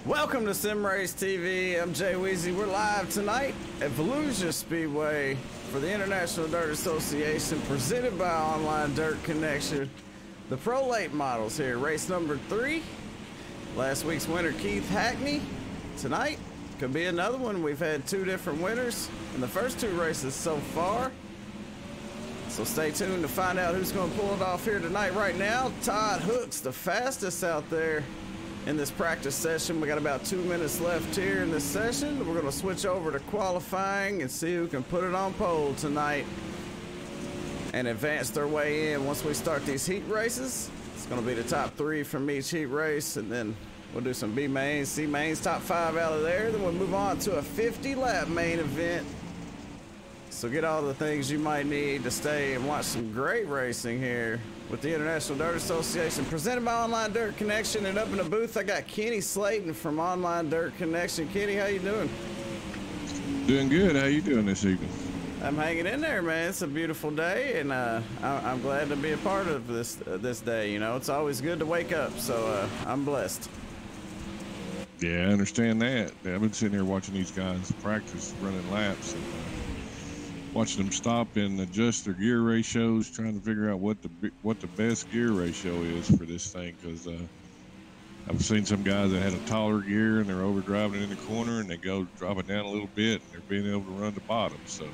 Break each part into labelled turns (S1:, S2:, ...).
S1: Welcome to Sim Race TV. I'm Jay Weezy. We're live tonight at Volusia Speedway for the International Dirt Association, presented by Online Dirt Connection. The Pro Late models here, race number 3. Last week's winner, Keith Hackney. Tonight could be another one. We've had 2 different winners in the first 2 races so far. So stay tuned to find out who's going to pull it off here tonight. Right now, Todd Hook's the fastest out there in this practice session. We got about 2 minutes left here in this session. We're going to switch over to qualifying and see who can put it on pole tonight and advance their way in once we start these heat races. It's going to be the top 3 from each heat race, and then we'll do some B mains, C mains, top 5 out of there. Then we'll move on to a 50-lap main event. So get all the things you might need to stay and watch some great racing here with the International Dirt Association, presented by Online Dirt Connection. And up in the booth, I got Kenny Slayton from Online Dirt Connection. Kenny, how you doing?
S2: Doing good. How you doing this evening?
S1: I'm hanging in there, man. It's a beautiful day, and I'm glad to be a part of this day. You know, it's always good to wake up, so I'm blessed.
S2: Yeah, I understand that. I've been sitting here watching these guys practice running laps and watching them stop and adjust their gear ratios, trying to figure out what the best gear ratio is for this thing. Because I've seen some guys that had a taller gear and they're overdriving it in the corner, and they go drop it down a little bit, and they're being able to run the bottom. So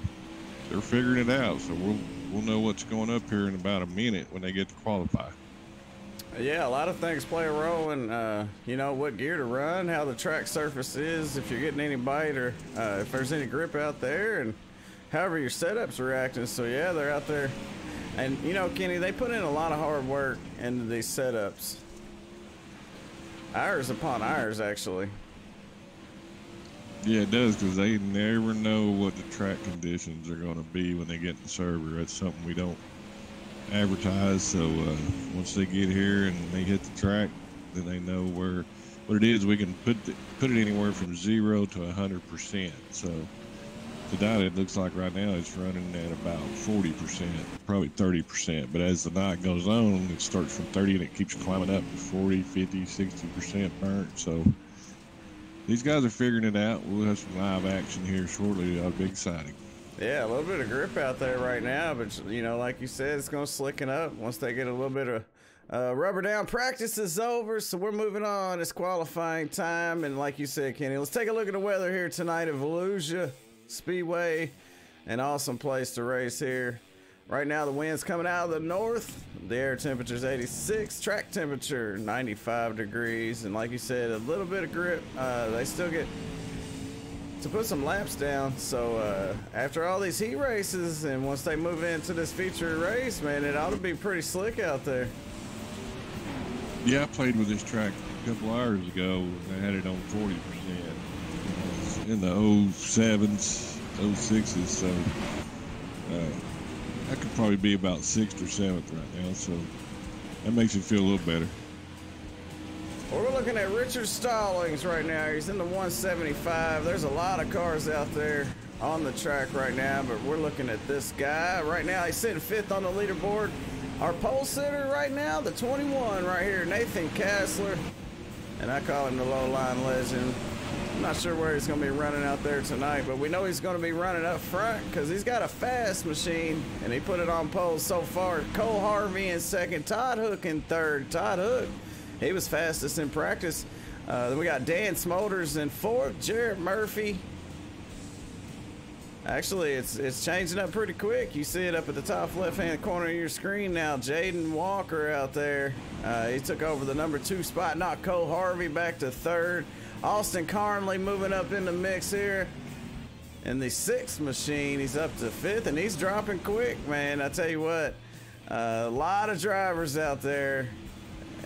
S2: they're figuring it out. So we'll know what's going up here in about a minute when they get to qualify.
S1: Yeah, a lot of things play a role in, you know, what gear to run, how the track surface is, if you're getting any bite, or if there's any grip out there, and however your setup's reacting. So yeah, they're out there, and you know, Kenny, they put in a lot of hard work into these setups, hours upon hours, actually.
S2: Yeah, it does, because they never know what the track conditions are going to be when they get in the server. That's something we don't advertise. So once they get here and they hit the track, then they know what it is. We can put it anywhere from 0 to 100%. So tonight, it looks like right now it's running at about 40%, probably 30%. But as the night goes on, it starts from 30 and it keeps climbing up to 40, 50, 60% burnt. So these guys are figuring it out. We'll have some live action here shortly. That'll be exciting.
S1: Yeah, a little bit of grip out there right now, but you know, like you said, it's going to slicken up once they get a little bit of rubber down. Practice is over, so we're moving on. It's qualifying time, and like you said, Kenny, let's take a look at the weather here tonight at Volusia Speedway. An awesome place to race here. Right now, the wind's coming out of the north. The air temperature is 86. Track temperature 95 degrees, and like you said, a little bit of grip. They still get to put some laps down. So after all these heat races, and once they move into this feature race, man, it ought to be pretty slick out there.
S2: Yeah, I played with this track a couple hours ago. I had it on 40%. In the 07s, 06s, so I could probably be about 6th or 7th right now, so that makes it feel a little better.
S1: Well, we're looking at Richard Stallings right now. He's in the 175. There's a lot of cars out there on the track right now, but we're looking at this guy. Right now, he's sitting 5th on the leaderboard. Our pole sitter right now, the 21 right here, Nathan Kassler, and I call him the low-line legend. I'm not sure where he's going to be running out there tonight, but we know he's going to be running up front because he's got a fast machine, and he put it on pole so far. Cole Harvey in 2nd, Todd Hook in 3rd. Todd Hook, he was fastest in practice. Then we got Dan Smolders in 4th, Jarrett Murphy. Actually, it's changing up pretty quick. You see it up at the top left-hand corner of your screen now. Jaden Walker out there. He took over the number 2 spot, knocked Cole Harvey back to 3rd. Austin Carnley moving up in the mix here. In the 6th machine, he's up to 5th, and he's dropping quick, man. I tell you what, a lot of drivers out there,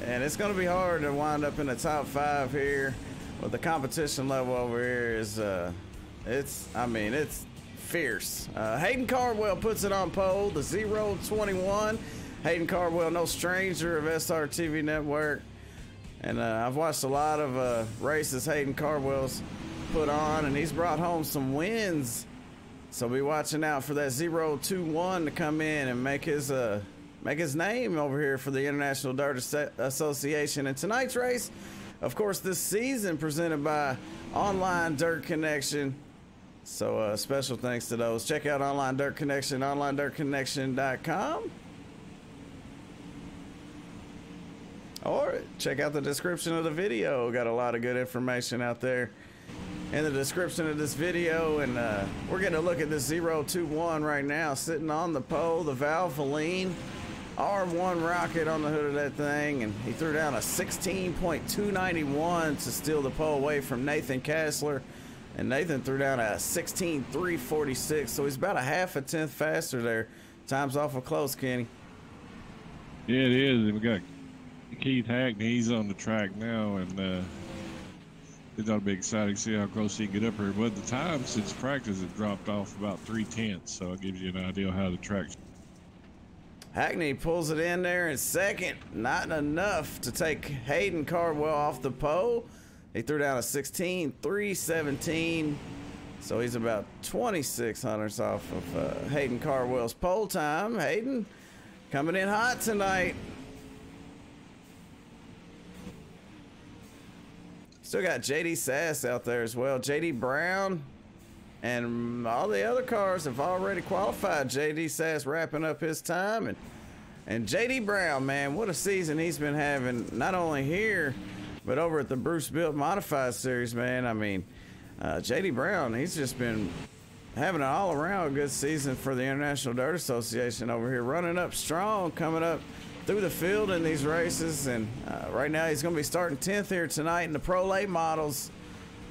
S1: and it's going to be hard to wind up in the top 5 here. But the competition level over here is, it's fierce. Hayden Cardwell puts it on pole, the 021. Hayden Cardwell, no stranger of SRTV Network. And I've watched a lot of races Hayden Cardwell's put on, and he's brought home some wins. So be watching out for that 021 to come in and make his name over here for the International Dirt Association. And tonight's race, of course, this season presented by Online Dirt Connection. So special thanks to those. Check out Online Dirt Connection, onlinedirtconnection.com. Or check out the description of the video. Got a lot of good information out there in the description of this video. And we're getting a look at this 021 right now, sitting on the pole, the Volusia R1 rocket on the hood of that thing. And he threw down a 16.291 to steal the pole away from Nathan Kessler. And Nathan threw down a 16.346. So he's about a half a tenth faster there. Time's awful close, Kenny.
S2: Yeah, it is. We got Keith Hackney, he's on the track now, and it's ought to be exciting to see how close he can get up here. But the time since practice has dropped off about 3/10, so it gives you an idea how the track's.
S1: Hackney pulls it in there in second, not enough to take Hayden Cardwell off the pole. He threw down a 16.317, so he's about 26 hundredths off of Hayden Cardwell's pole time. Hayden coming in hot tonight. Still got JD Sass out there as well. JD Brown and all the other cars have already qualified. JD Sass wrapping up his time. And JD Brown, man, what a season he's been having, not only here, but over at the Bruce Built Modified Series, man. I mean, JD Brown, he's just been having an all-around good season for the International Dirt Association over here. Running up strong, coming up through the field in these races, and right now he's going to be starting 10th here tonight in the Pro Late Models.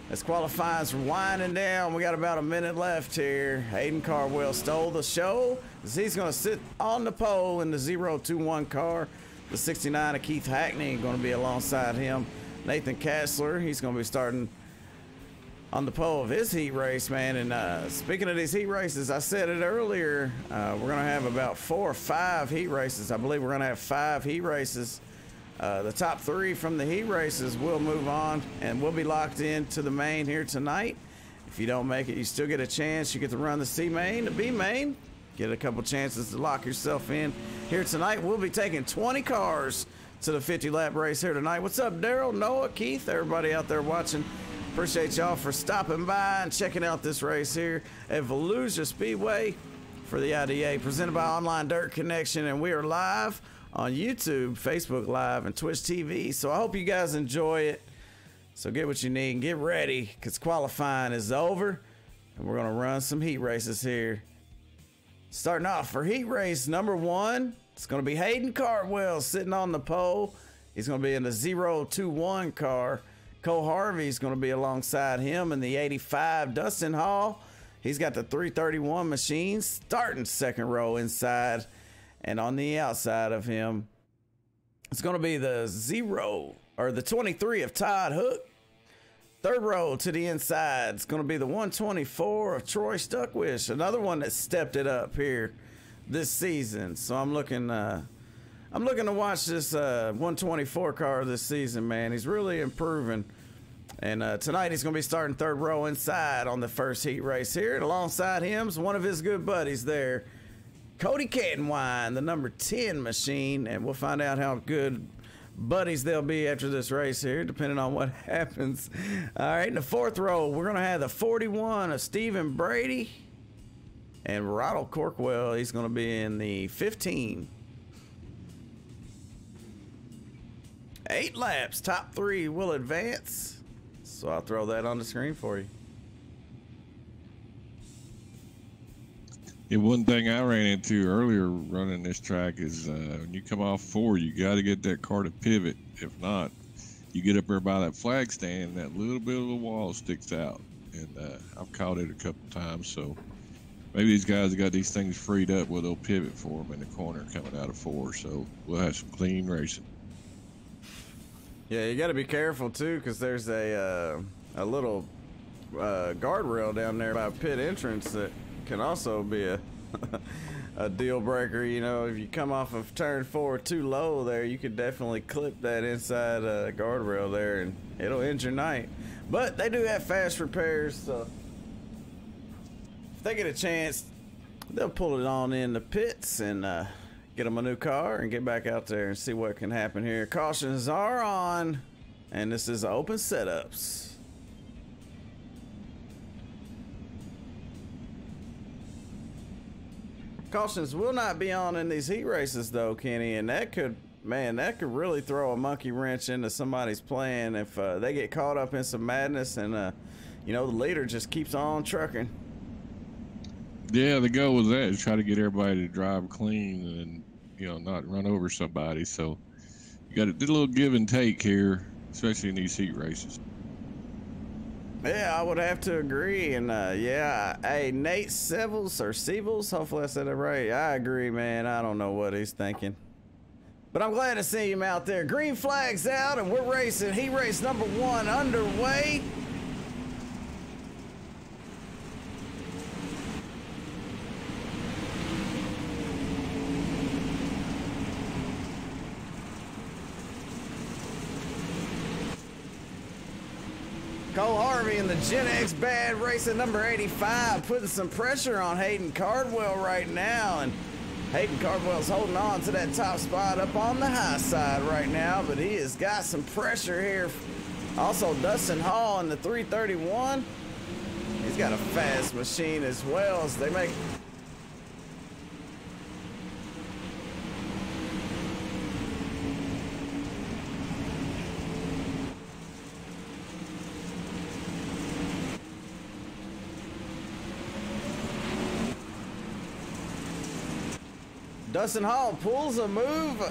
S1: As qualifying's winding down, we got about a minute left here. Hayden Cardwell stole the show as he's going to sit on the pole in the 021 car. The 69 of Keith Hackney going to be alongside him. Nathan Kessler, he's going to be starting on the pole of his heat race, man. And speaking of these heat races, I said it earlier, we're going to have about 4 or 5 heat races. I believe we're going to have 5 heat races. The top 3 from the heat races will move on, and we'll be locked into the main here tonight. If you don't make it, you still get a chance. You get to run the C main, the B main, get a couple chances to lock yourself in here tonight. We'll be taking 20 cars to the 50-lap race here tonight. What's up, Daryl, Noah, Keith, everybody out there watching? Appreciate y'all for stopping by and checking out this race here at Volusia Speedway for the IDA, presented by Online Dirt Connection, and we are live on YouTube, Facebook Live, and Twitch TV. So I hope you guys enjoy it. So get what you need and get ready, because qualifying is over, and we're gonna run some heat races here. Starting off for heat race number 1, it's gonna be Hayden Cardwell sitting on the pole. He's gonna be in the 021 car. Cole Harvey's going to be alongside him in the 85 Dustin Hall. He's got the 331 machine starting second row inside, and on the outside of him, it's going to be the 23 of Todd Hook. Third row to the inside, it's going to be the 124 of Troy Stuckwish, another one that stepped it up here this season. So I'm looking to watch this 124 car this season, man. He's really improving. And tonight he's going to be starting third row inside on the first heat race here. And alongside him is one of his good buddies there, Cody Kettenwine, the number 10 machine. And we'll find out how good buddies they'll be after this race here, depending on what happens. All right, in the fourth row, we're going to have the 41 of Stephen Brady. And Roddle Corkwell, he's going to be in the 15. 8 laps, top 3 will advance. So I'll throw that on the screen for you.
S2: Yeah, one thing I ran into earlier running this track is when you come off 4, you got to get that car to pivot. If not, you get up there by that flag stand, that little bit of the wall sticks out. And I've caught it a couple times, so maybe these guys have got these things freed up where they'll pivot for them in the corner coming out of 4. So we'll have some clean racing.
S1: Yeah, you got to be careful too, because there's a little guardrail down there by pit entrance that can also be a deal breaker. You know, if you come off of turn 4 too low there, you could definitely clip that inside guardrail there, and it'll end your night. But they do have fast repairs, so if they get a chance, they'll pull it on in the pits and get them a new car and get back out there and see what can happen here. Cautions are on. And this is open setups. Cautions will not be on in these heat races though, Kenny, and that could, man, that could really throw a monkey wrench into somebody's plan if they get caught up in some madness and you know, the leader just keeps on trucking.
S2: Yeah, the goal with that is try to get everybody to drive clean and, you know, not run over somebody. So you got to do a little give and take here, especially in these heat races.
S1: Yeah, I would have to agree. And yeah, hey, Nate Sevels, hopefully I said it right. I agree, man. I don't know what he's thinking. But I'm glad to see him out there. Green flag's out, and we're racing heat race number 1 underway. Cole Harvey in the Gen X Bad racing number 85, putting some pressure on Hayden Cardwell right now. And Hayden Cardwell's holding on to that top spot up on the high side right now, but he has got some pressure here. Also, Dustin Hall in the 331. He's got a fast machine as well as they make. Dustin Hall pulls a move,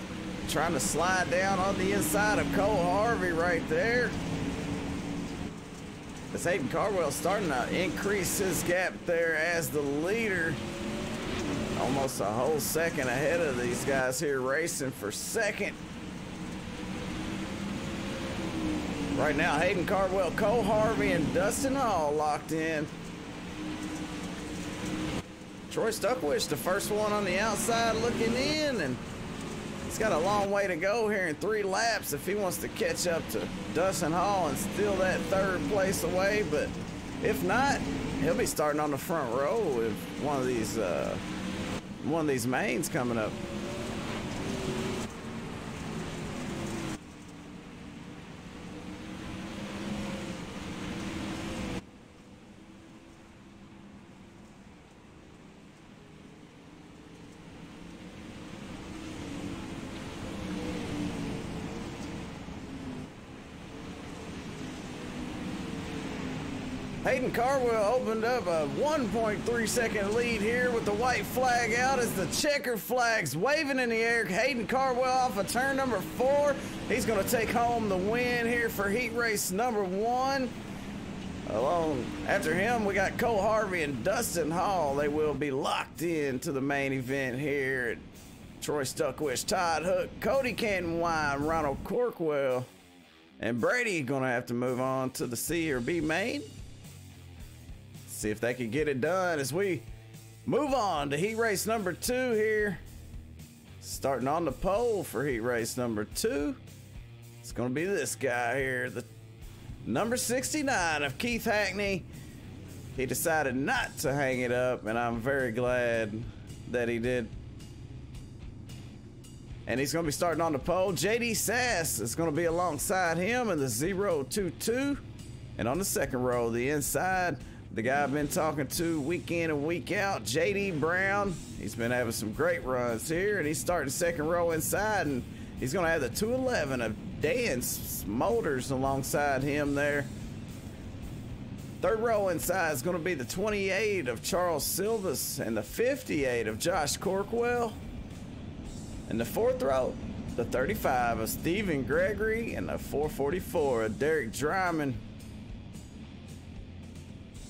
S1: trying to slide down on the inside of Cole Harvey right there. As Hayden Cardwell starting to increase his gap there as the leader. Almost a whole second ahead of these guys here racing for second. Right now, Hayden Cardwell, Cole Harvey, and Dustin Hall locked in. Troy Stuckwich, the first one on the outside looking in, and he's got a long way to go here in 3 laps if he wants to catch up to Dustin Hall and steal that 3rd place away. But if not, he'll be starting on the front row with one of these mains coming up. Hayden Cardwell opened up a 1.3 second lead here with the white flag out as the checker flag's waving in the air. Hayden Cardwell off of turn number 4. He's going to take home the win here for heat race number 1. Along after him, we got Cole Harvey and Dustin Hall. They will be locked into the main event here. Troy Stuckwich, Todd Hook, Cody Canton Wine, Ronald Corkwell, and Brady going to have to move on to the C or B main. See if they can get it done as we move on to heat race number 2 here. Starting on the pole for heat race number 2. It's going to be this guy here, the number 69 of Keith Hackney. He decided not to hang it up, and I'm very glad that he did. And he's going to be starting on the pole. JD Sass is going to be alongside him in the 022. And on the second row, the inside, the guy I've been talking to week in and week out, JD Brown. He's been having some great runs here, and he's starting second row inside, and he's going to have the 211 of Dan Smolders alongside him there. Third row inside is going to be the 28 of Charles Silvas and the 58 of Josh Corkwell. And the fourth row, the 35 of Stephen Gregory and the 444 of Derek Dryman.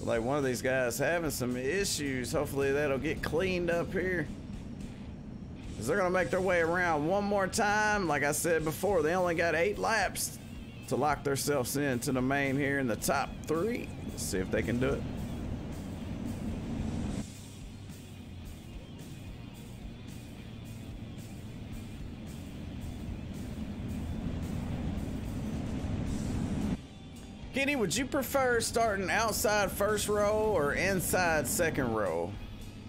S1: Like one of these guys having some issues. Hopefully that'll get cleaned up here, because they're gonna make their way around one more time. Like I said before, they only got 8 laps to lock themselves into the main here in the top 3. Let's see if they can do it. Kenny, would you prefer starting outside first row or inside second row?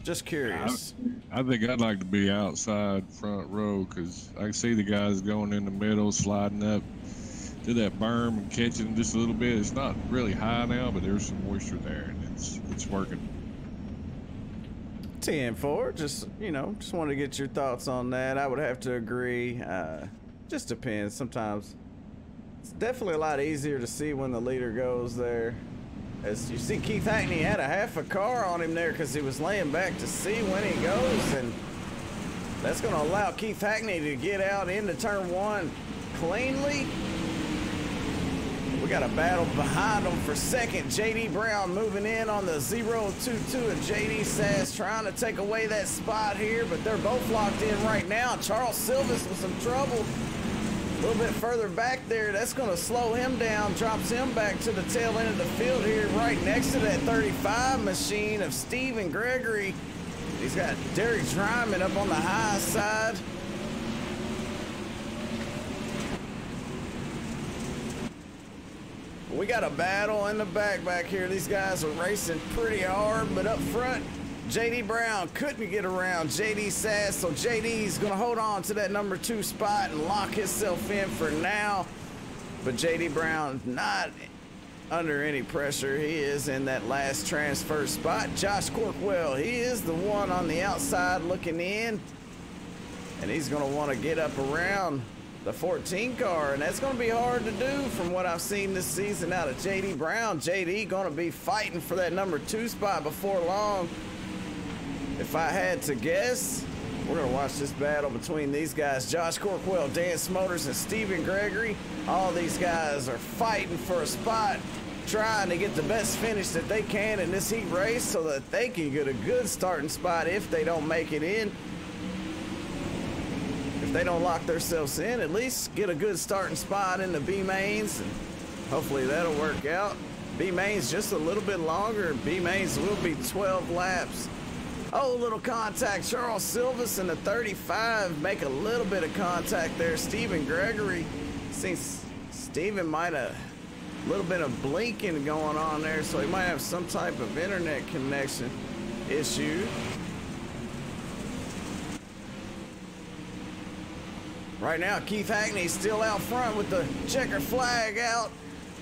S1: Just curious.
S2: I think I'd like to be outside front row, because I can see the guys going in the middle, sliding up. to that berm and catching just a little bit. It's not really high now, but there's some moisture there, and it's working.
S1: 10-4, just, you know, just wanted to get your thoughts on that. I would have to agree. Just depends. Sometimes it's definitely a lot easier to see when the leader goes there. As you see, Keith Hackney had a half a car on him there because he was laying back to see when he goes, and that's going to allow Keith Hackney to get out into turn 1 cleanly. We got a battle behind them for second. JD Brown moving in on the 022, and JD Sass trying to take away that spot here, but they're both locked in right now. Charles Silvis with some trouble a little bit further back there. That's going to slow him down, drops him back to the tail end of the field here, right next to that 35 machine of Stephen Gregory. He's got Derek Dryman up on the high side. We got a battle in the back here. These guys are racing pretty hard, but up front, JD Brown couldn't get around JD Sass, so JD's gonna hold on to that number 2 spot and lock himself in for now. But JD Brown not under any pressure. He is in that last transfer spot. Josh Corkwell, he is the one on the outside looking in, and he's gonna want to get up around the 14 car, and that's going to be hard to do from what I've seen this season out of JD Brown. JD going to be fighting for that number 2 spot before long. If I had to guess, we're going to watch this battle between these guys. Josh Corkwell, Dan Smoters, and Stephen Gregory. All these guys are fighting for a spot, trying to get the best finish that they can in this heat race so that they can get a good starting spot if they don't make it in. If they don't lock themselves in, at least get a good starting spot in the B mains, and hopefully that'll work out. B mains just a little bit longer. B mains will be 12 laps. Oh, little contact. Charles Silvis in the 35 make a little bit of contact there. Stephen Gregory, seems Stephen might have a little bit of blinking going on there, so he might have some type of internet connection issue. Right now, Keith Hackney's still out front with the checker flag out,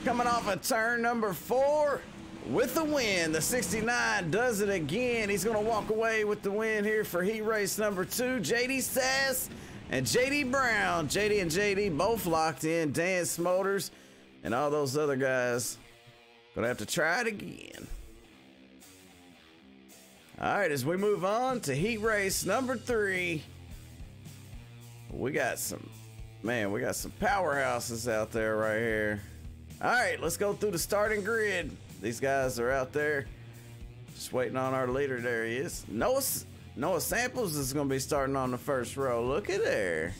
S1: coming off of turn number 4 with the win. The 69 does it again. He's going to walk away with the win here for heat race number 2. JD Sass and JD Brown. JD and JD both locked in. Dan Smoters and all those other guys going to have to try it again. All right, as we move on to heat race number 3. We got some powerhouses out there right here. All right, let's go through the starting grid. These guys are out there just waiting on our leader. There he is. Noah Samples is going to be starting on the first row. Look at there.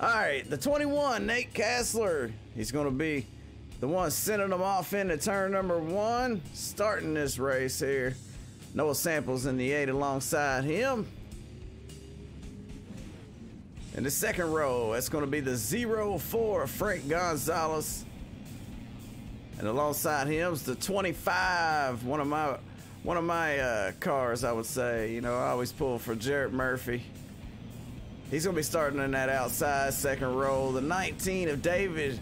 S1: All right, the 21, Nate Kassler. He's going to be the one sending them off into turn number 1, starting this race here. Noah Samples in the 8 alongside him. In the second row, that's going to be the 04, Frank Gonzalez. And alongside him is the 25, one of my cars, I would say. You know, I always pull for Jarrett Murphy. He's going to be starting in that outside second row. The 19 of David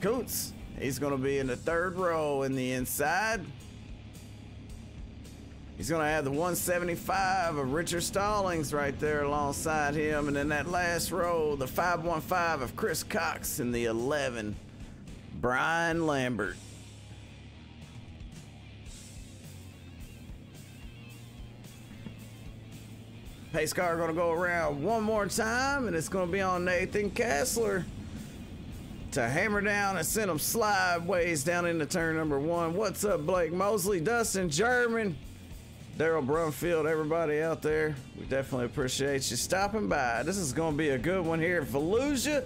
S1: Coots. He's going to be in the third row in the inside. He's going to have the 175 of Richard Stallings right there alongside him. And in that last row, the 515 of Chris Cox and the 11, Brian Lambert. Pace car going to go around one more time, and it's going to be on Nathan Kassler to hammer down and send him slideways down into turn number 1. What's up, Blake Mosley, Dustin German, Daryl Brumfield, everybody out there? We definitely appreciate you stopping by. This is going to be a good one here at Volusia.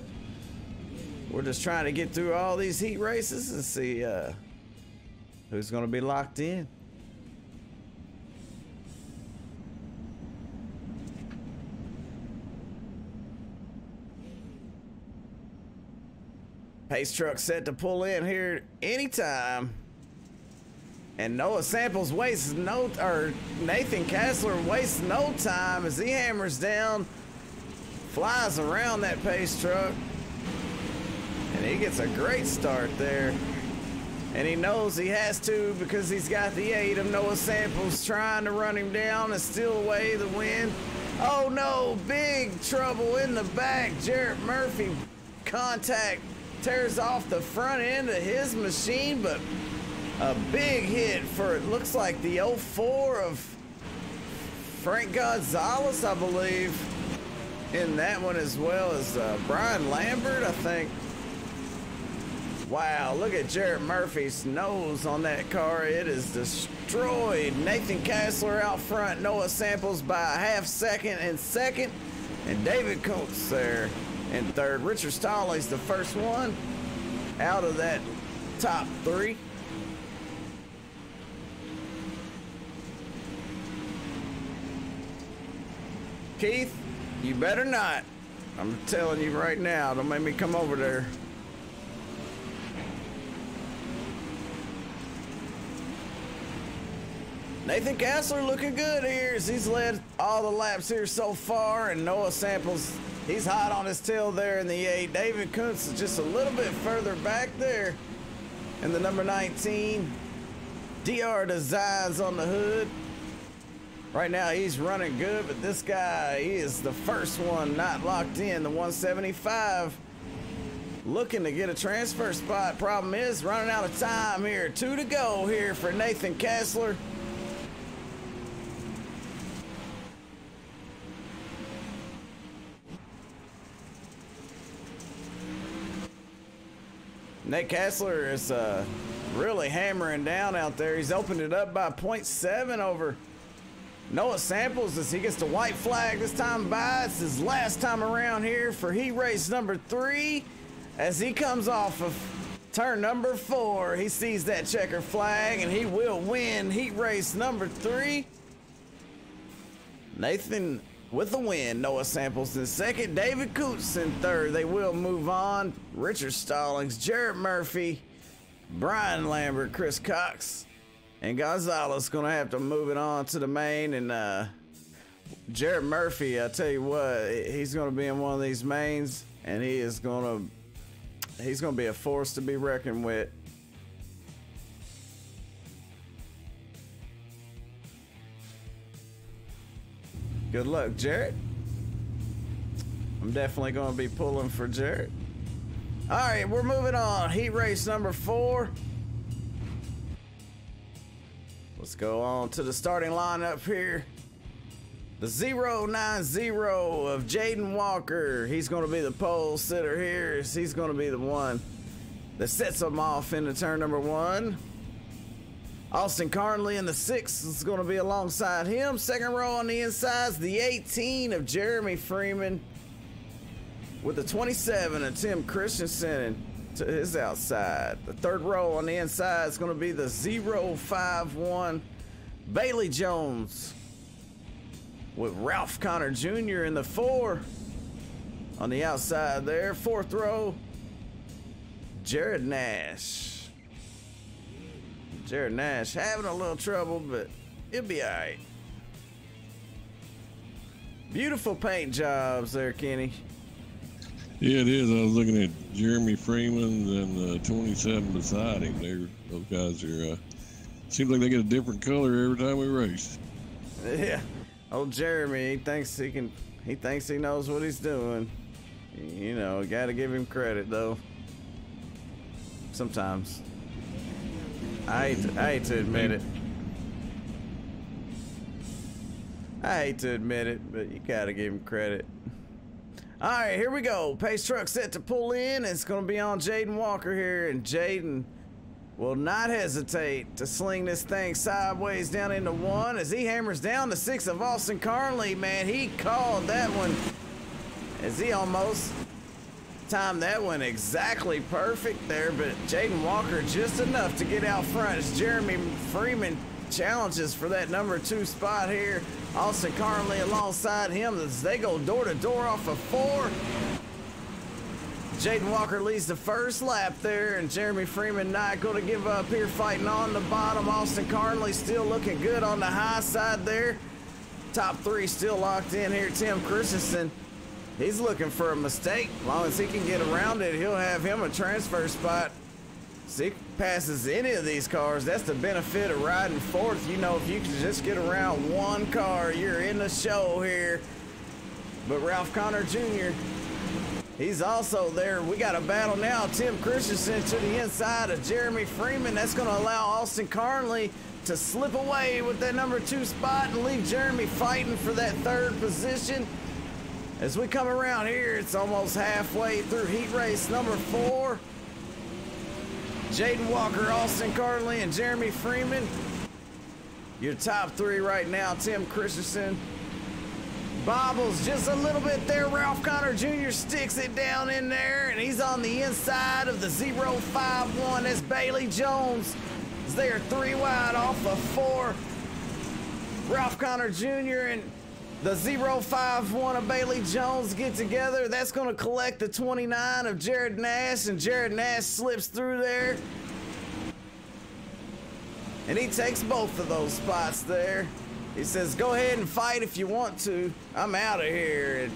S1: We're just trying to get through all these heat races and see who's going to be locked in. Pace truck set to pull in here anytime. And Noah Samples wastes Nathan Kassler wastes no time as he hammers down, flies around that pace truck. And he gets a great start there. And he knows he has to because he's got the 8 of Noah Samples trying to run him down and steal away the win. Oh no, big trouble in the back. Jarrett Murphy contact tears off the front end of his machine, but a big hit for it looks like the 04 of Frank Gonzalez, I believe, in that one, as well as Brian Lambert, I think. Wow, look at Jarrett Murphy's nose on that car. It is destroyed. Nathan Kassler out front. Noah Samples by a half second in second. And David Coates there in third. Richard Stallings the first one out of that top 3. Keith, you better not. I'm telling you right now, don't make me come over there. Nathan Kassler looking good here as he's led all the laps here so far, and Noah Samples, he's hot on his tail there in the 8. David Kuntz is just a little bit further back there in the number 19. DR Designs on the hood. Right now he's running good, but this guy, he is the first one not locked in, the 175. Looking to get a transfer spot. Problem is running out of time here. 2 to go here for Nathan Kassler. Nate Kassler is really hammering down out there. He's opened it up by 0.7 over Noah Samples as he gets the white flag this time by. It's his last time around here for heat race number 3 as he comes off of turn number 4. He sees that checker flag and he will win heat race number 3. Nathan with the win. Noah Samples in second. David Coots in third. They will move on. Richard Stallings, Jarrett Murphy, Brian Lambert, Chris Cox, and Gonzalez going to have to move it on to the main. And Jarrett Murphy, I tell you what, he's going to be in one of these mains, and he's going to be a force to be reckoned with. Good luck, Jarrett. I'm definitely going to be pulling for Jarrett. All right, we're moving on. Heat race number 4. Let's go on to the starting lineup here. The 090 of Jaden Walker. He's going to be the pole sitter here. He's going to be the one that sets him off into turn number 1. Austin Carnley in the 6 is going to be alongside him. Second row on the inside is the 18 of Jeremy Freeman with the 27 of Tim Christensen to his outside. The third row on the inside is going to be the 051 Bailey Jones with Ralph Connor Jr. in the 4 on the outside there. Fourth row, Jared Nash. Jared Nash having a little trouble, but it'll be all right. Beautiful paint jobs there, Kenny.
S2: Yeah, it is. I was looking at Jeremy Freeman and 27 beside him. Those guys are, seems like they get a different color every time we race.
S1: Yeah, old Jeremy, he thinks he knows what he's doing. You know, got to give him credit though. Sometimes. I hate to admit it. I hate to admit it, but you gotta give him credit. All right, here we go. Pace truck set to pull in. It's gonna be on Jaden Walker here, and Jaden will not hesitate to sling this thing sideways down into 1 as he hammers down the 6 of Austin Carnley. Man, he called that one as he almost timed that one exactly perfect there, but Jaden Walker just enough to get out front as Jeremy Freeman challenges for that number 2 spot here. Austin Carnley alongside him as they go door to door off of 4. Jaden Walker leads the first lap there, and Jeremy Freeman not going to give up here, fighting on the bottom. Austin Carnley still looking good on the high side there. Top 3 still locked in here. Tim Christensen He's looking for a mistake. As long as he can get around it, he'll have him a transfer spot. So he passes any of these cars. That's the benefit of riding fourth. You know, if you can just get around one car, you're in the show here. But Ralph Connor Jr., he's also there. We got a battle now. Tim Christensen to the inside of Jeremy Freeman. That's going to allow Austin Carnley to slip away with that number 2 spot and leave Jeremy fighting for that 3rd position. As we come around here, it's almost halfway through heat race number 4. Jaden Walker, Austin Carnley, and Jeremy Freeman. Your top 3 right now. Tim Christensen bobbles just a little bit there. Ralph Connor Jr. sticks it down in there, and he's on the inside of the 051. That's Bailey Jones. They are 3 wide off of 4. Ralph Connor Jr. and the 051 of Bailey Jones get together. That's going to collect the 29 of Jared Nash, and Jared Nash slips through there. And he takes both of those spots there. He says, go ahead and fight if you want to. I'm out of here. And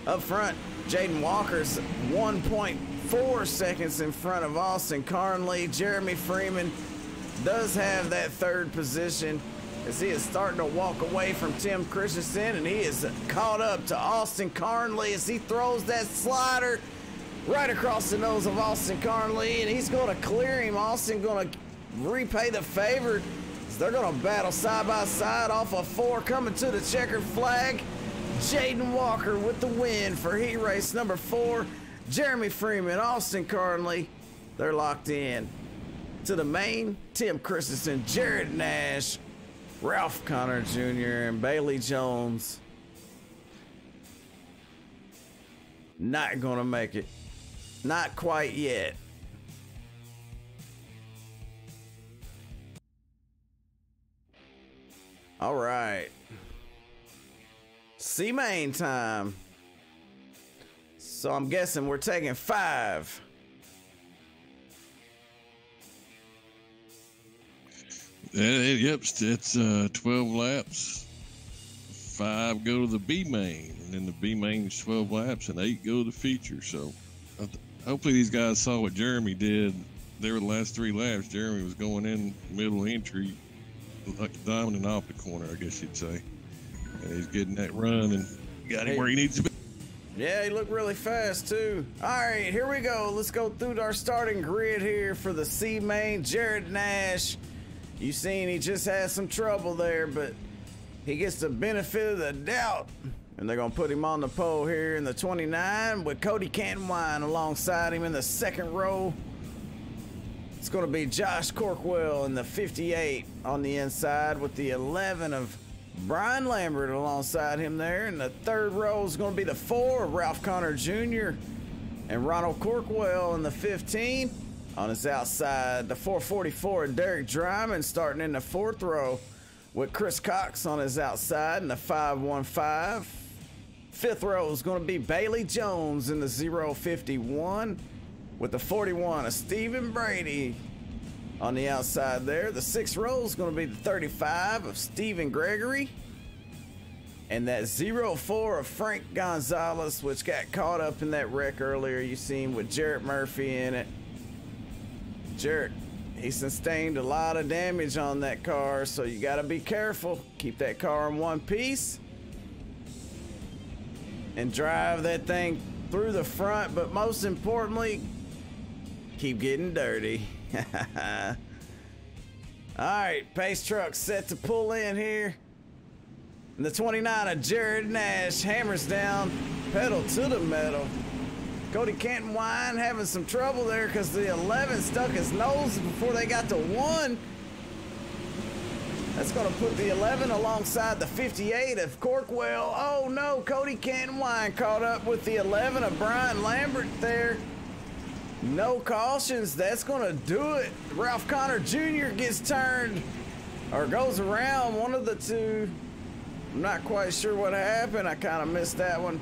S1: up front, Jaden Walker's 1.4 seconds in front of Austin Carnley. Jeremy Freeman does have that 3rd position as he is starting to walk away from Tim Christensen, and he is caught up to Austin Carnley as he throws that slider right across the nose of Austin Carnley, and he's going to clear him. Austin going to repay the favor. They're going to battle side by side off of 4, coming to the checkered flag. Jaden Walker with the win for heat race number 4. Jeremy Freeman, Austin Carnley, they're locked in. To the main, Tim Christensen, Jared Nash, Ralph Connor Jr., and Bailey Jones. Not gonna make it. Not quite yet. All right. C-main time. So I'm guessing we're taking 5.
S2: Yep, it's 12 laps. 5 go to the B main, and then the B main is 12 laps, and 8 go to the feature. So hopefully these guys saw what Jeremy did. They were the last 3 laps. Jeremy was going in middle entry, like diamonding off the corner, I guess you'd say. And he's getting that run and got him where he needs to be.
S1: Yeah, he looked really fast too. All right, here we go. Let's go through our starting grid here for the C main. Jared Nash. You seen he just had some trouble there, but he gets the benefit of the doubt. And they're going to put him on the pole here in the 29 with Cody Cantwine alongside him in the 2nd row. It's going to be Josh Corkwell in the 58 on the inside with the 11 of Brian Lambert alongside him there. And the 3rd row is going to be the 4 of Ralph Connor Jr. and Ronald Corkwell in the 15. On his outside, the 444 of Derek Dryman starting in the 4th row with Chris Cox on his outside in the 515. 5th row is going to be Bailey Jones in the 051 with the 41 of Stephen Brady on the outside there. The 6th row is going to be the 35 of Stephen Gregory. And that 04 of Frank Gonzalez, which got caught up in that wreck earlier you seen with Jarrett Murphy in it. Jarrett, he sustained a lot of damage on that car, so you got to be careful. Keep that car in one piece and drive that thing through the front, but most importantly, keep getting dirty. All right, pace truck set to pull in here. And the 29 of Jared Nash hammers down, pedal to the metal. Cody Cantwine having some trouble there because the 11 stuck his nose before they got to 1. That's going to put the 11 alongside the 58 of Corkwell. Oh no, Cody Cantwine caught up with the 11 of Brian Lambert there. No cautions, that's going to do it. Ralph Connor Jr. gets turned or goes around, one of the two. I'm not quite sure what happened. I kind of missed that one.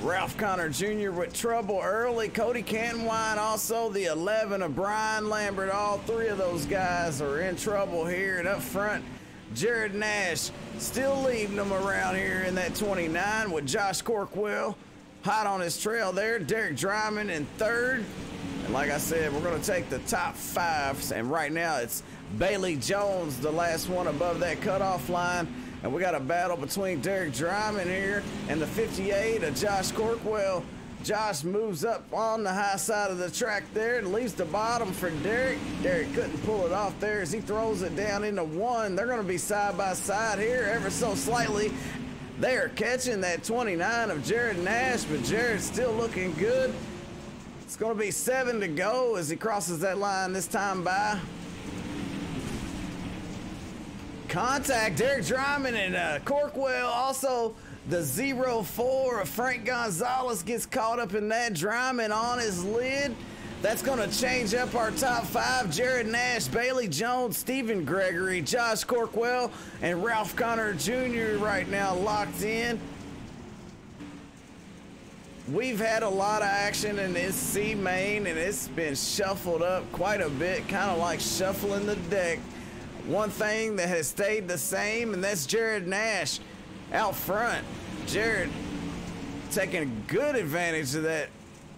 S1: Ralph Connor Jr. with trouble early. Cody Cantwine also the 11 of Brian Lambert. All 3 of those guys are in trouble here. And up front, Jared Nash still leading them around here in that 29 with Josh Corkwell hot on his trail there. Derek Dryman in third. And like I said, we're going to take the top 5. And right now it's Bailey Jones, the last one above that cutoff line. And we got a battle between Derek Dryman here and the 58 of Josh Corkwell. Josh moves up on the high side of the track there and leaves the bottom for Derek. Derek couldn't pull it off there as he throws it down into 1. They're going to be side by side here ever so slightly. They are catching that 29 of Jared Nash, but Jared's still looking good. It's going to be 7 to go as he crosses that line this time by. Contact, Derek Dryman and Corkwell. Also, the 04 of Frank Gonzalez gets caught up in that. Dryman on his lid. That's going to change up our top 5. Jared Nash, Bailey Jones, Stephen Gregory, Josh Corkwell, and Ralph Connor Jr. right now locked in. We've had a lot of action in this C main, and it's been shuffled up quite a bit, kind of like shuffling the deck. One thing that has stayed the same, and that's Jared Nash out front. Jared taking good advantage of that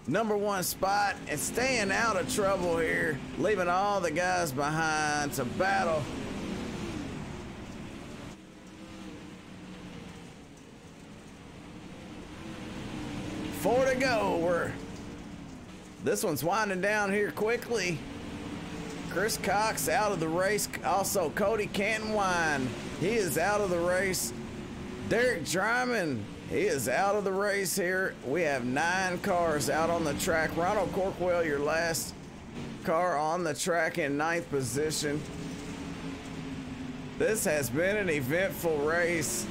S1: #1 spot and staying out of trouble here, leaving all the guys behind to battle. Four to go. This one's winding down here quickly. Chris Cox out of the race. Also, Cody Cantonwine, he is out of the race. Derek Dryman, he is out of the race here. We have 9 cars out on the track. Ronald Corkwell, your last car on the track in 9th position. This has been an eventful race.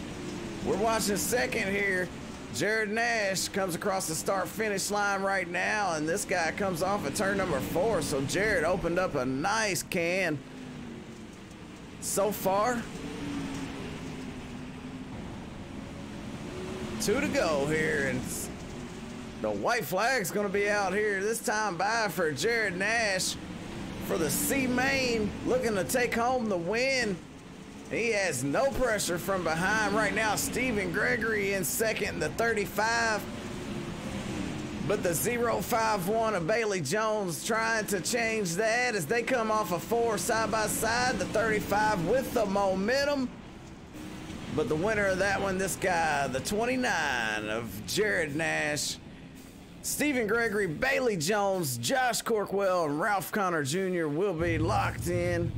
S1: We're watching second here. Jared Nash comes across the start-finish line right now, and this guy comes off at turn number 4. So Jared opened up a nice can so far. 2 to go here, and the white flag's going to be out here this time by for Jared Nash for the C main, looking to take home the win. He has no pressure from behind right now. Stephen Gregory in second, the 35. But the 051 of Bailey Jones trying to change that as they come off of 4 side by side. The 35 with the momentum. But the winner of that one, this guy, the 29 of Jared Nash. Stephen Gregory, Bailey Jones, Josh Corkwell, and Ralph Connor Jr. will be locked in.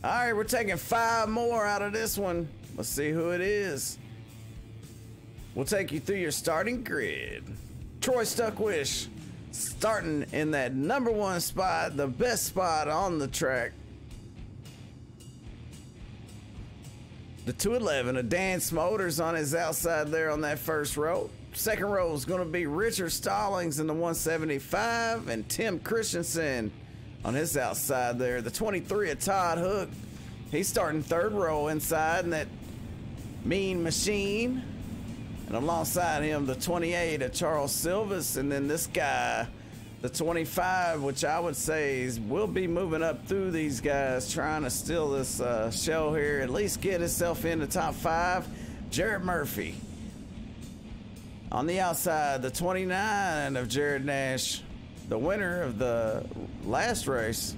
S1: All right, we're taking 5 more out of this one. Let's see who it is. We'll take you through your starting grid. Troy Stuckwish starting in that #1 spot, the best spot on the track. The 211 of Dan Smoters on his outside there on that first row. Second row is going to be Richard Stallings in the 175 and Tim Christensen on his outside there. The 23 of Todd Hook. He's starting third row inside in that Mean Machine. And alongside him, the 28 of Charles Silvas. And then this guy, the 25, which I would say will be moving up through these guys, trying to steal this show here, at least get himself in the top 5. Jared Murphy. On the outside, the 29 of Jared Nash, the winner of the last race.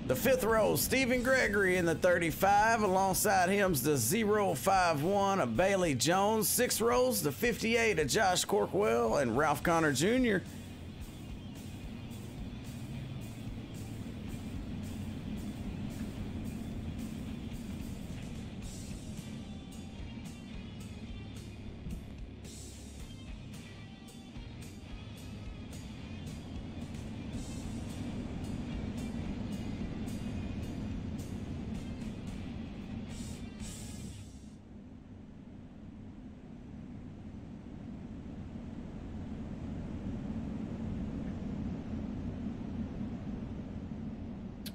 S1: The 5th row, Stephen Gregory in the 35. Alongside him's the 051 of Bailey Jones. 6 rows, the 58 of Josh Corkwell and Ralph Connor Jr.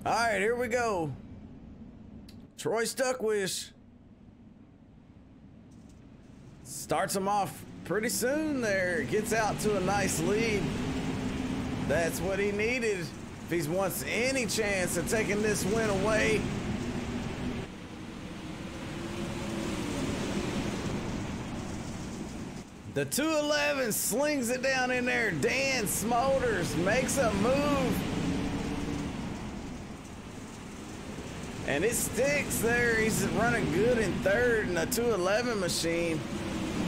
S1: All right, here we go. Troy Stuckwish Starts him off pretty soon there. Gets out to a nice lead. That's what he needed if he wants any chance of taking this win away. The 211 slings it down in there. Dan Smolders makes a move. And it sticks there. He's running good in third in the 211 machine.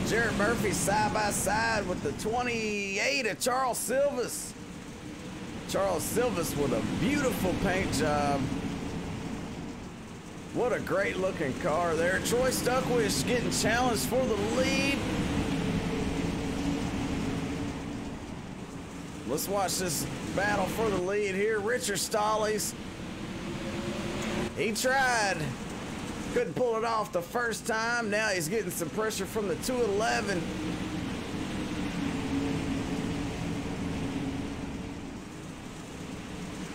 S1: Jarrett Murphy side by side with the 28 of Charles Silvas. Charles Silvas with a beautiful paint job. What a great looking car there. Troy Stuckwish getting challenged for the lead. Let's watch this battle for the lead here. Richard Stallings. He tried. Couldn't pull it off the first time. Now he's getting some pressure from the 211.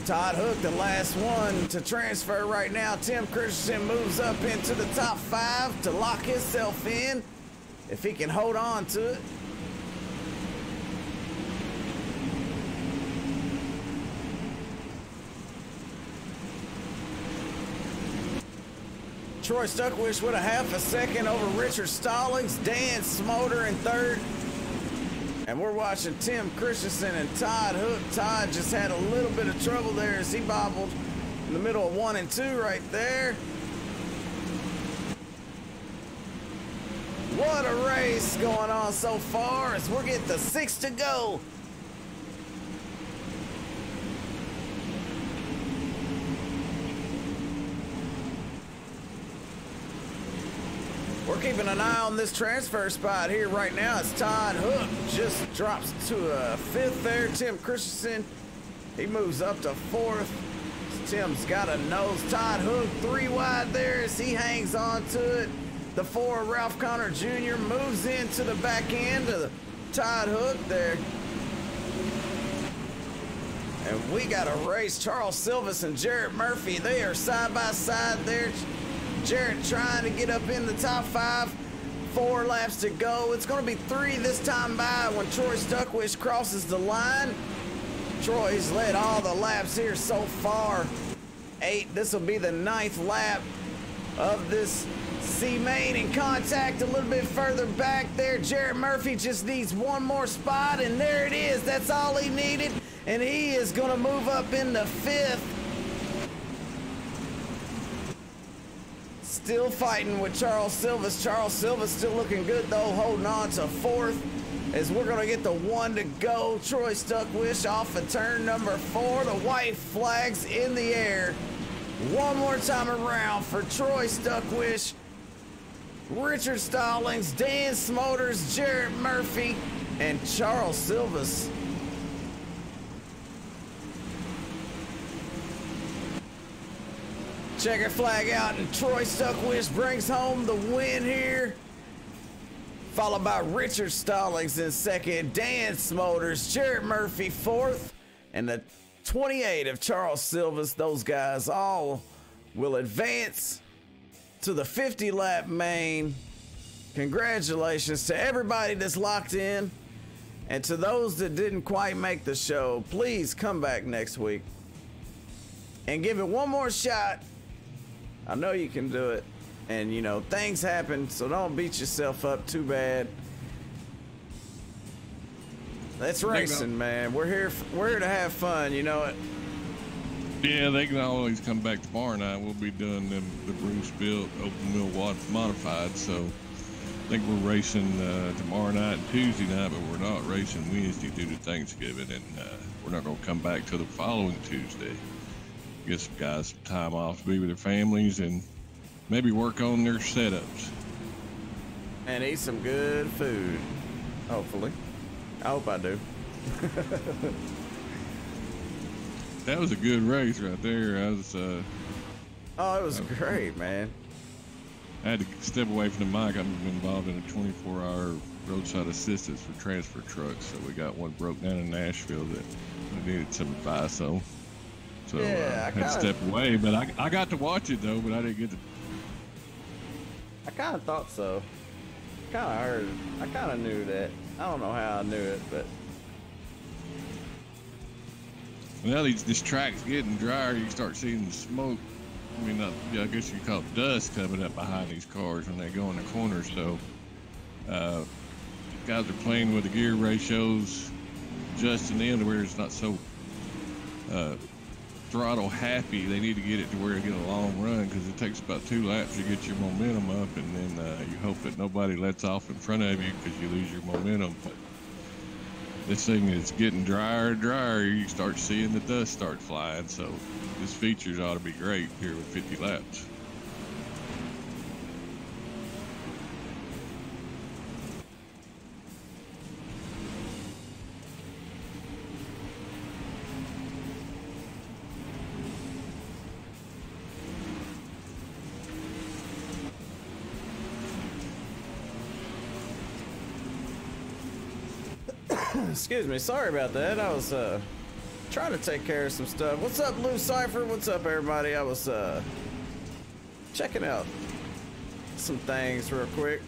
S1: Todd Hook, the last one to transfer right now. Tim Christensen moves up into the top 5 to lock himself in. If he can hold on to it. Troy Stuckwish with a half a second over Richard Stallings. Dan Smolder in third. And we're watching Tim Christensen and Todd Hook. Todd just had a little bit of trouble there as he bobbled in the middle of 1 and 2 right there. What a race going on so far as we're getting to 6 to go. We're keeping an eye on this transfer spot here right now. It's Todd Hook just drops to a 5th there. Tim Christensen, he moves up to 4th. Tim's got a nose. Todd Hook 3 wide there as he hangs on to it. The 4, Ralph Connor Jr. moves into the back end of Todd Hook there. And we got a race. Charles Silvas and Jarrett Murphy, they are side by side there. Jarrett trying to get up in the top 5. 4 laps to go. It's going to be 3 this time by when Troy Stuckwish crosses the line. Troy's led all the laps here so far. 8. This will be the 9th lap of this C main in contact a little bit further back there. Jarrett Murphy just needs 1 more spot, and there it is. That's all he needed, and he is going to move up into 5th. Still fighting with Charles Silvas. Charles Silvas still looking good though, holding on to 4th as we're gonna get the 1 to go. Troy Stuckwish off of turn number 4. The white flag's in the air. 1 more time around for Troy Stuckwish, Richard Stallings, Dan Smolders, Jarrett Murphy, and Charles Silvas. Checker flag out, and Troy Stuckwish brings home the win here. Followed by Richard Stallings in 2nd, Dan Smolders, Jarrett Murphy 4th, and the 28 of Charles Silvas. Those guys all will advance to the 50-lap main. Congratulations to everybody that's locked in. And to those that didn't quite make the show, please come back next week and give it 1 more shot. I know you can do it. And, you know, things happen, so don't beat yourself up too bad. That's racing, man. We're here to have fun, you know it.
S2: Yeah, they can always come back tomorrow night. We'll be doing the Bruce built open wheel modified, so I think we're racing tomorrow night and Tuesday night, but we're not racing Wednesday due to Thanksgiving, and we're not going to come back till the following Tuesday. Get some guys some time off to be with their families and maybe work on their setups.
S1: And eat some good food, hopefully. I hope I do.
S2: That was a good race right there.
S1: Oh, it was great, man.
S2: I had to step away from the mic. I'm involved in a 24-hour roadside assistance for transfer trucks. So we got one broke down in Nashville that we needed some advice on. So
S1: yeah,
S2: I had to step away, but I got to watch it though, but I didn't get to.
S1: I kind of thought so. kind of heard it. I kind of knew that. I don't know how I knew it, but.
S2: Well, this track's getting drier. You start seeing the smoke. I mean, I guess you call it dust coming up behind these cars when they go in the corner. So, guys are playing with the gear ratios, adjusting them to where it's not so throttle happy. They need to get it to where it get a long run, because it takes about 2 laps to get your momentum up, and then you hope that nobody lets off in front of you because you lose your momentum. But this thing is getting drier and drier. You start seeing the dust start flying. So this features ought to be great here with 50 laps.
S1: Excuse me, sorry about that. I was trying to take care of some stuff. What's up, Lou Cypher? What's up, everybody? I was checking out some things real quick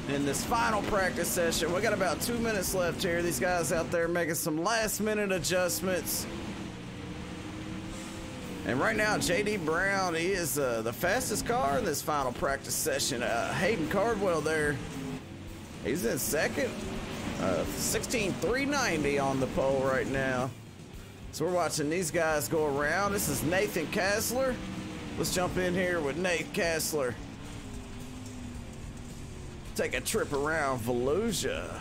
S1: in this final practice session. We got about 2 minutes left here. These guys out there making some last-minute adjustments. And right now, JD Brown, he is the fastest car in this final practice session. Hayden Cardwell there, he's in second. 16,390 on the pole right now. So we're watching these guys go around. This is Nathan Kassler. Let's jump in here with Nate Kassler. Take a trip around Volusia.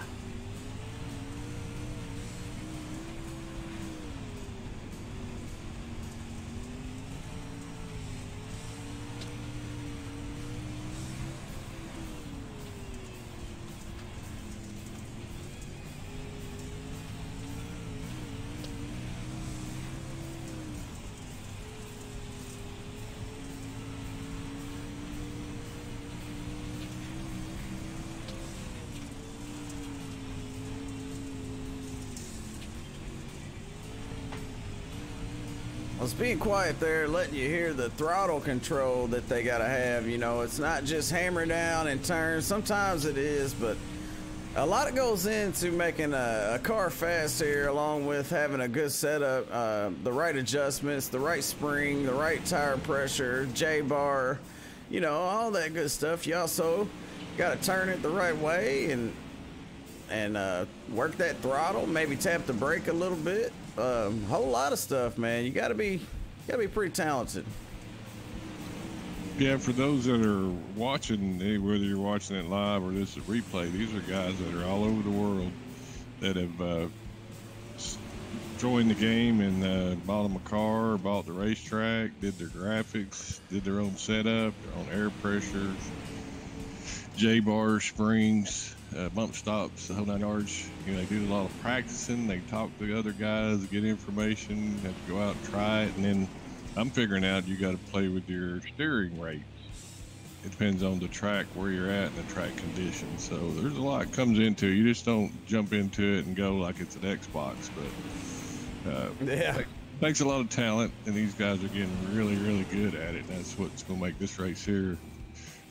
S1: I was being quiet there, letting you hear the throttle control that they gotta have. You know, it's not just hammer down and turn. Sometimes it is, but a lot of goes into making a car fast here, along with having a good setup, the right adjustments, the right spring, the right tire pressure, J-bar, you know, all that good stuff. You also gotta turn it the right way and work that throttle, maybe tap the brake a little bit. Whole lot of stuff, man. You gotta be pretty talented.
S2: Yeah, for those that are watching, whether you're watching it live or this is a replay, these are guys that are all over the world that have joined the game and bought them a car, bought the racetrack, did their graphics, did their own setup, their own air pressures, J-bars, springs, bump stops, the whole 9 yards. You know, they do a lot of practicing. They talk to the other guys, get information, have to go out and try it. And then I'm figuring out you got to play with your steering rates. It depends on the track, where you're at, and the track conditions. So there's a lot comes into it. You just don't jump into it and go like it's an Xbox. But
S1: yeah,
S2: it takes a lot of talent, and these guys are getting really, really good at it. That's what's going to make this race here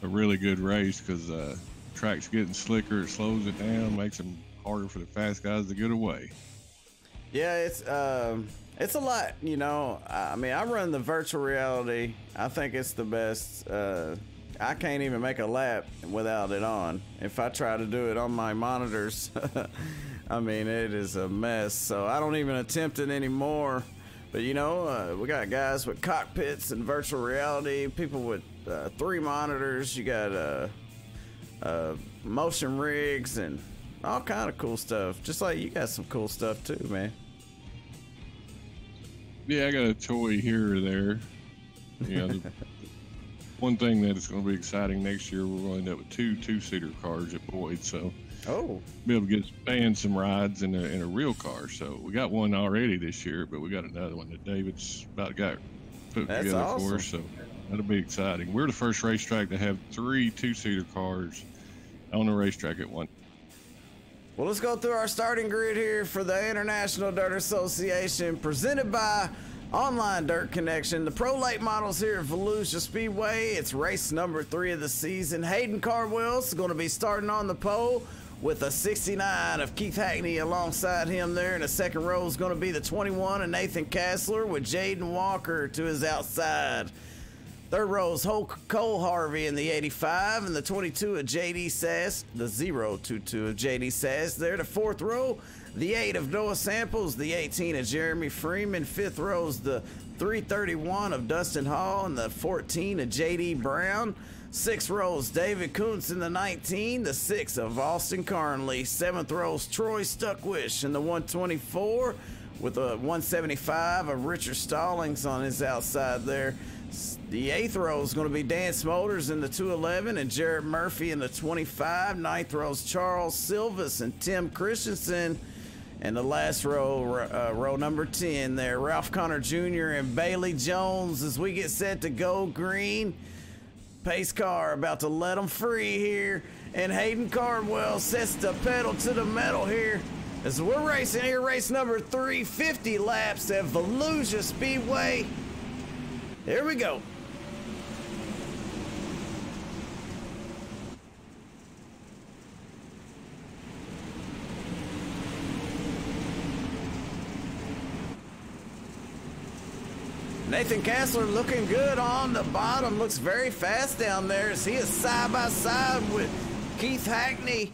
S2: a really good race, because track's getting slicker, it slows it down, makes them harder for the fast guys to get away.
S1: Yeah, it's a lot, you know. I mean, I run the virtual reality. I think it's the best. I can't even make a lap without it on. If I try to do it on my monitors, I mean, it is a mess. So I don't even attempt it anymore. But you know, we got guys with cockpits and virtual reality, people with 3 monitors. You got motion rigs and all kind of cool stuff. Just like you got some cool stuff too, man.
S2: Yeah, I got a toy here or there. You know, one thing that is going to be exciting next year, we're going to end up with 2 two-seater cars at Boyd. So be able to get Span some rides in a real car. So we got one already this year, but we got another one that David's about got put together
S1: awesome
S2: for us. So that'll be exciting. We're the first racetrack to have 3 two-seater cars on the racetrack at one.
S1: Well, let's go through our starting grid here for the International Dirt Association, presented by Online Dirt Connection, the pro late models here at Volusia Speedway. It's race number 3 of the season. Hayden Cardwell's going to be starting on the pole with a 69 of Keith Hackney alongside him there. In the second row is going to be the 21 of Nathan Kessler with Jaden Walker to his outside. Third row is Cole Harvey in the 85 and the 22 of JD Sass, the 022 of JD Sass there. The fourth row, the 8 of Noah Samples, the 18 of Jeremy Freeman. Fifth row is the 331 of Dustin Hall and the 14 of JD Brown. Sixth row is David Kuntz in the 19, the 6 of Austin Carnley. Seventh row is Troy Stuckwish in the 124 with a 175 of Richard Stallings on his outside there. The 8th row is going to be Dan Smolders in the 211 and Jarrett Murphy in the 25. Ninth row is Charles Silvas and Tim Christensen. And the last row, row number 10 there, Ralph Connor Jr. and Bailey Jones as we get set to go green. Pace car about to let them free here. And Hayden Cardwell sets the pedal to the metal here as we're racing here, race number 3, 50 laps at Volusia Speedway. Here we go. Nathan Kessler looking good on the bottom, looks very fast down there as he is side by side with Keith Hackney.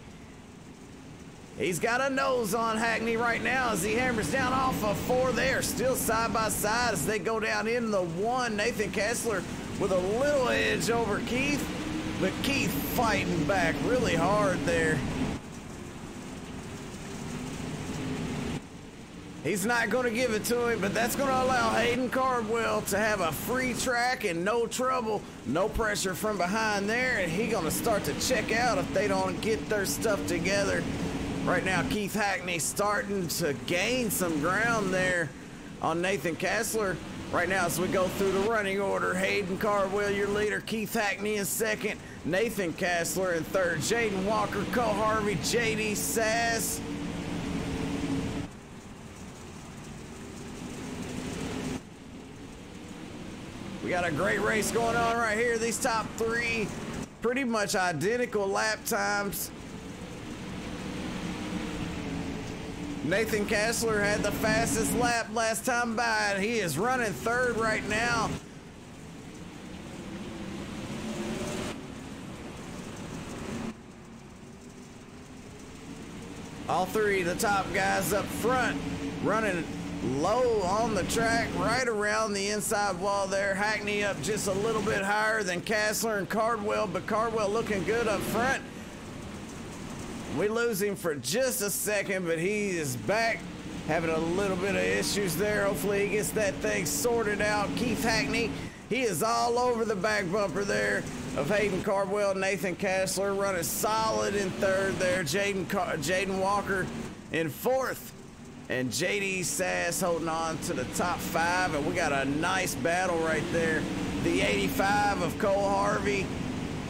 S1: He's got a nose on Hackney right now as he hammers down off of 4 there. Still side by side as they go down into the 1. Nathan Kessler with a little edge over Keith, but Keith fighting back really hard there. He's not going to give it to him, but that's going to allow Hayden Cardwell to have a free track and no trouble, no pressure from behind there, and he's going to start to check out if they don't get their stuff together. Right now, Keith Hackney starting to gain some ground there on Nathan Kessler. Right now, as we go through the running order, Hayden Cardwell, your leader, Keith Hackney in second, Nathan Kessler in third, Jaden Walker, Cole Harvey, JD Sass. We got a great race going on right here. These top 3, pretty much identical lap times. Nathan Kessler had the fastest lap last time by, and he is running third right now. All 3 of the top guys up front running low on the track, right around the inside wall there. Hackney up just a little bit higher than Kessler and Cardwell, but Cardwell looking good up front. We lose him for just a second, but he is back, having a little bit of issues there. Hopefully he gets that thing sorted out. Keith Hackney, he is all over the back bumper there of Hayden Cardwell. Nathan Kessler running solid in third there. Jaden Walker in fourth. And JD Sass holding on to the top 5, and we got a nice battle right there. The 85 of Cole Harvey,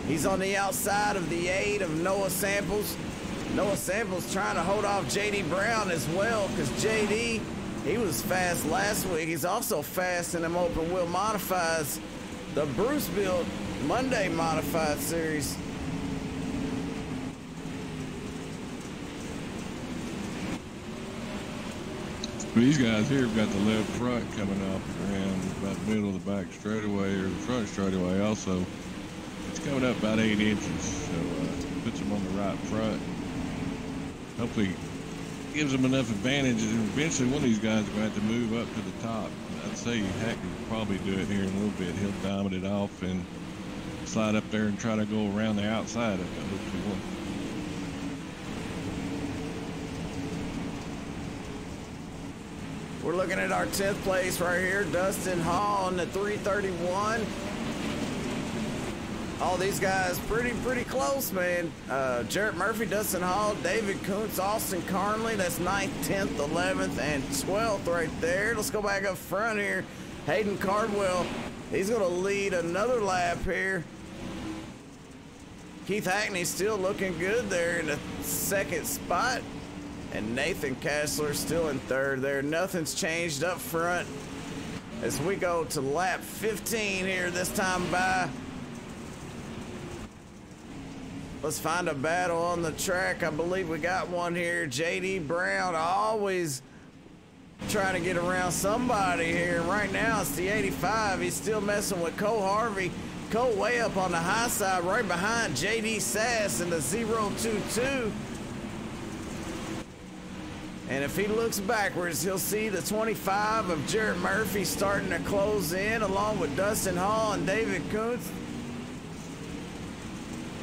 S1: he's on the outside of the 8 of Noah Samples. Noah Samples trying to hold off JD Brown as well, because JD, he was fast last week. He's also fast in them open wheel modifieds, the Bruce built Monday modified series.
S2: These guys here have got the left front coming up around about the middle of the back straightaway, or the front straightaway also. It's coming up about 8 inches, so puts them on the right front. Hopefully gives them enough advantage, and eventually one of these guys is going to have to move up to the top. I'd say Hackney will probably do it here in a little bit. He'll diamond it off and slide up there and try to go around the outside of it. Hopefully one.
S1: We're looking at our 10th place right here. Dustin Hall in the 331. All these guys pretty close, man. Jarrett Murphy, Dustin Hall, David Kuntz, Austin Carnley. That's 9th, 10th, 11th, and 12th right there. Let's go back up front here. Hayden Cardwell, he's going to lead another lap here. Keith Hackney still looking good there in the 2nd spot. And Nathan Kessler still in 3rd there. Nothing's changed up front as we go to lap 15 here this time by. Let's find a battle on the track. I believe we got one here. JD Brown always trying to get around somebody here. Right now it's the 85. He's still messing with Cole Harvey. Cole way up on the high side, right behind JD Sass in the 022. And if he looks backwards, he'll see the 25 of Jarrett Murphy starting to close in, along with Dustin Hall and David Kuntz.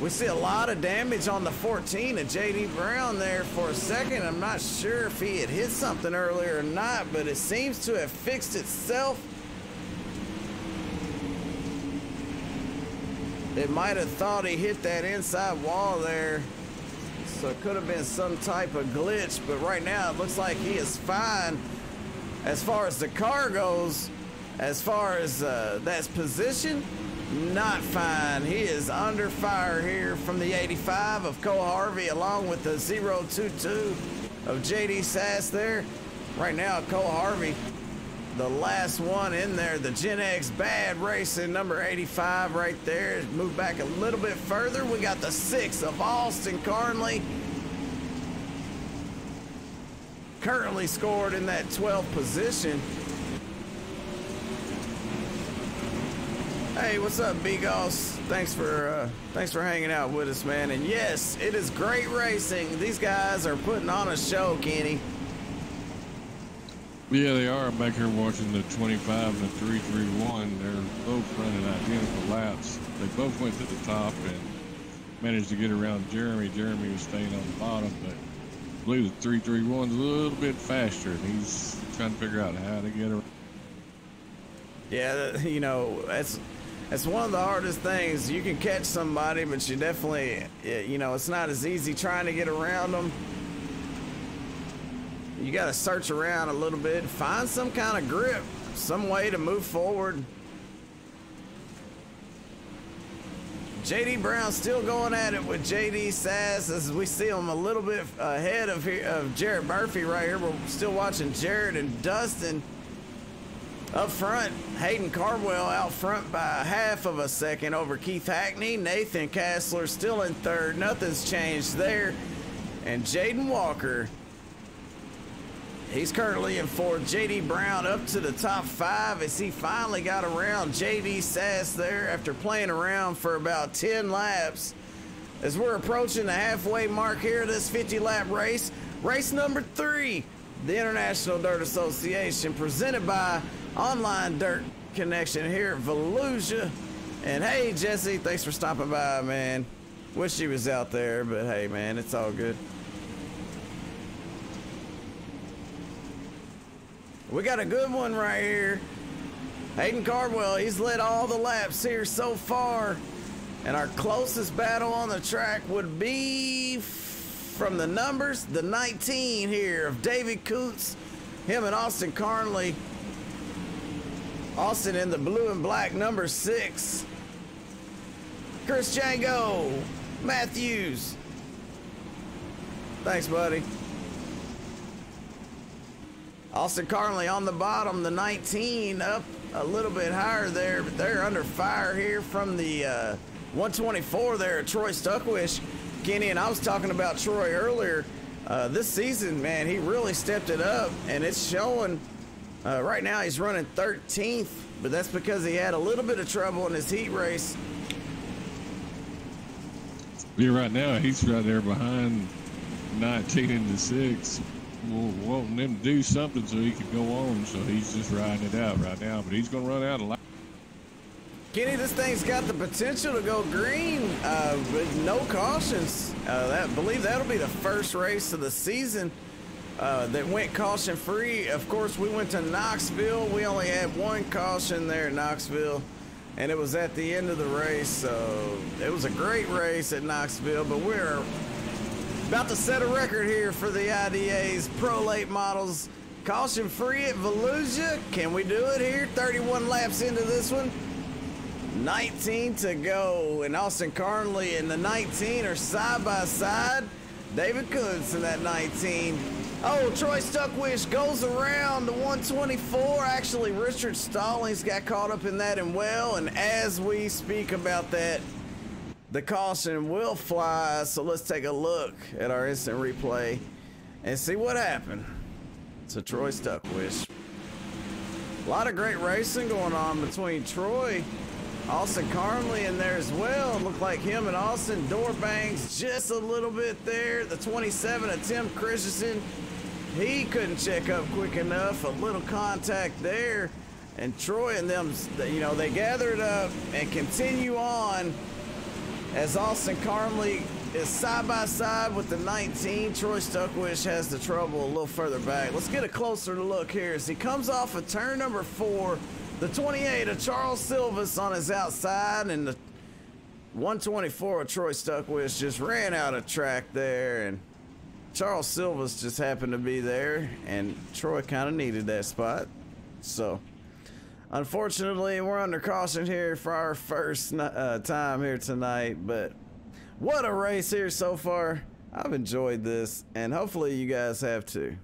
S1: We see a lot of damage on the 14 of JD Brown there for a second. I'm not sure if he had hit something earlier or not, but it seems to have fixed itself. It might have thought he hit that inside wall there. So it could have been some type of glitch, but right now it looks like he is fine as far as the car goes. As far as that's position, not fine. He is under fire here from the 85 of Cole Harvey, along with the 022 of JD Sass there. Right now, Cole Harvey, the last one in there, the Gen X Bad Racing number 85 right there. Move back a little bit further. We got the 6 of Austin Carnley. Currently scored in that 12th position. Hey, what's up, Bigos? Thanks for hanging out with us, man. And yes, it is great racing. These guys are putting on a show, Kenny.
S2: Yeah, they are. I'm back here watching the 25 and the 331. They're both running identical laps. They both went to the top and managed to get around Jeremy. Jeremy was staying on the bottom, but I believe the 331's a little bit faster, and he's trying to figure out how to get around.
S1: Yeah, you know, that's one of the hardest things. You can catch somebody, but you definitely, you know, it's not as easy trying to get around them. You got to search around a little bit, find some kind of grip, some way to move forward. JD Brown still going at it with JD Sass as we see him a little bit ahead of Jarrett Murphy right here. We're still watching Jarrett and Dustin up front. Hayden Cardwell out front by half of a second over Keith Hackney. Nathan Kassler still in third. Nothing's changed there. And Jaden Walker, he's currently in fourth. JD Brown up to the top 5 as he finally got around JD Sass there after playing around for about 10 laps. As we're approaching the halfway mark here, this 50-lap race. Race number 3, the International Dirt Association, presented by Online Dirt Connection here at Volusia. And hey, Jesse, thanks for stopping by, man. Wish you was out there, but hey, man, it's all good. We got a good one right here. Hayden Cardwell, he's led all the laps here so far. And our closest battle on the track would be from the numbers, the 19 here of David Kuntz, him and Austin Carnley. Austin in the blue and black number 6. Chris Django Matthews. Thanks, buddy. Austin Carnley on the bottom, the 19 up a little bit higher there, but they're under fire here from the 124 there, Troy Stuckwish. Kenny, and I was talking about Troy earlier. This season, man, he really stepped it up, and it's showing. Right now he's running 13th, but that's because he had a little bit of trouble in his heat race.
S2: Yeah, right now he's right there behind 19 and the 6. Wanting them to do something so he can go on, so he's just riding it out right now, but he's going to run out of life.
S1: Kenny, this thing's got the potential to go green with no cautions. I believe that'll be the first race of the season that went caution free. Of course, we went to Knoxville. We only had one caution there at Knoxville, and it was at the end of the race. So it was a great race at Knoxville, but we're about to set a record here for the IDA's Pro Late Models. Caution free at Volusia. Can we do it here? 31 laps into this one. 19 to go. And Austin Carnley and the 19 are side by side. David Kuntz in that 19. Oh, Troy Stuckwish goes around the 124. Actually, Richard Stallings got caught up in that and well. And as we speak about that, the caution will fly. So let's take a look at our instant replay and see what happened to Troy Stuckwish. A lot of great racing going on between Troy, Austin Carmley in there as well. It looked like him and Austin door bangs just a little bit there. The 27 of Tim Christensen, he couldn't check up quick enough. A little contact there. And Troy and them, you know, they gathered up and continue on as Austin Carmley is side by side with the 19. Troy Stuckwish has the trouble a little further back. Let's get a closer look here as he comes off of turn number 4. The 28 of Charles Silvas on his outside, and the 124 of Troy Stuckwish just ran out of track there, and Charles Silvas just happened to be there, and Troy kind of needed that spot. So unfortunately, we're under caution here for our first time here tonight, but what a race here so far. I've enjoyed this, and hopefully you guys have too.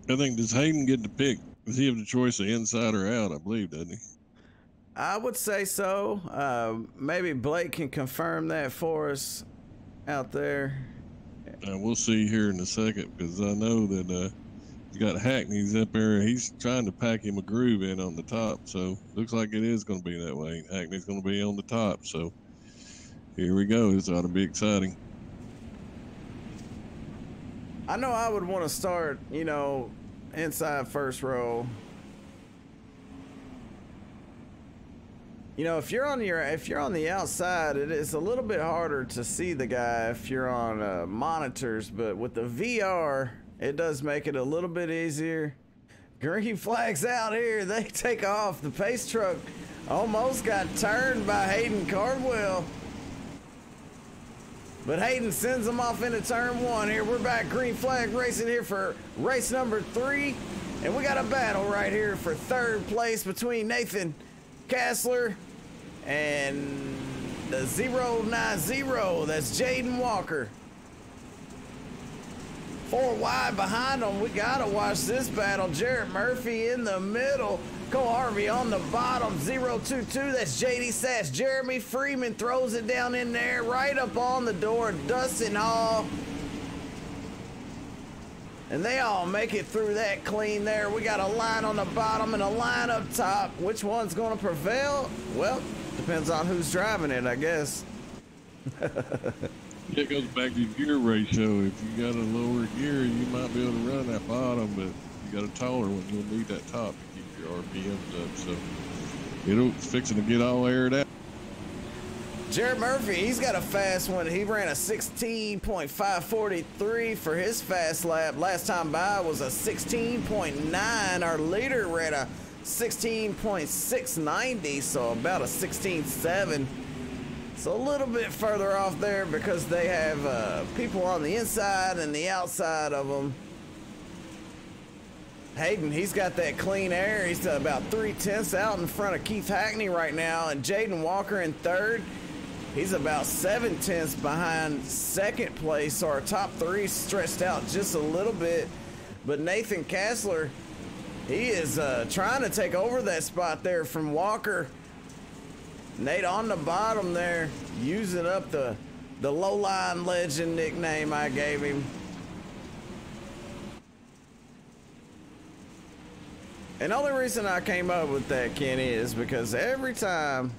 S2: I think, does Hayden get to pick? Does he have the choice of inside or out, I believe, doesn't he?
S1: I would say so. Maybe Blake can confirm that for us out there.
S2: We'll see here in a second, because I know that you got Hackney's up there. He's trying to pack him a groove in on the top, so looks like it is going to be that way. Hackney's going to be on the top, so here we go. This ought to be exciting.
S1: I know I would want to start, you know, inside first row. You know, if you're on the outside, it is a little bit harder to see the guy if you're on monitors, but with the VR, it does make it a little bit easier. Green flags out here. They take off. The pace truck almost got turned by Hayden Cardwell, but Hayden sends them off into turn 1 here. We're back green flag racing here for race number 3, and we got a battle right here for 3rd place between Nathan Kassler and the 090. That's Jaden Walker. 4 wide behind them. We gotta watch this battle. Jarrett Murphy in the middle. Cole Harvey on the bottom. 022. That's JD Sass. Jeremy Freeman throws it down in there, right up on the door. Dustin Hall. And they all make it through that clean there. We got a line on the bottom and a line up top. Which one's gonna prevail? Well, depends on who's driving it, I guess.
S2: Yeah, it goes back to gear ratio. If you got a lower gear, you might be able to run that bottom, but if you got a taller one, you'll need that top to keep your RPMs up. So it's fixing to get all aired out.
S1: Jared Murphy, he's got a fast one. He ran a 16.543 for his fast lap. Last time by was a 16.9. Our leader ran a 16.690, so about a 16.7. So a little bit further off there because they have people on the inside and the outside of them. Hayden, he's got that clean air. He's about 3/10 out in front of Keith Hackney right now, and Jaden Walker in 3rd. He's about 7/10 behind 2nd place, so our top 3 stretched out just a little bit. But Nathan Kassler, he is trying to take over that spot there from Walker. Nate on the bottom there, using up the low-line legend nickname I gave him. And the only reason I came up with that, Kenny, is because every time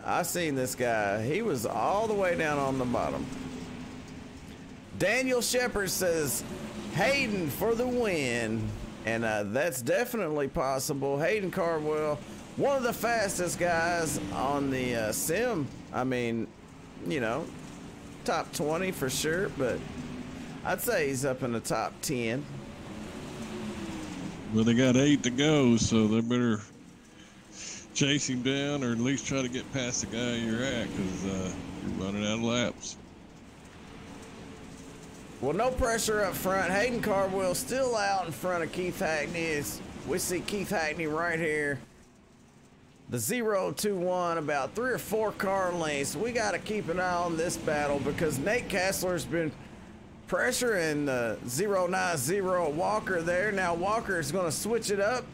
S1: I seen this guy, he was all the way down on the bottom. Daniel Shepard says, Hayden for the win. And that's definitely possible. Hayden Cardwell, one of the fastest guys on the sim. I mean, you know, top 20 for sure, but I'd say he's up in the top 10.
S2: Well, they got 8 to go, so they better chase him down or at least try to get past the guy you're at, because you're running out of laps.
S1: Well, no pressure up front. Hayden Cardwell still out in front of Keith Hackney. We see Keith Hackney right here. The 021, about 3 or 4 car lengths. We got to keep an eye on this battle because Nate Kassler's been pressure, and 090 Walker there. Now Walker is going to switch it up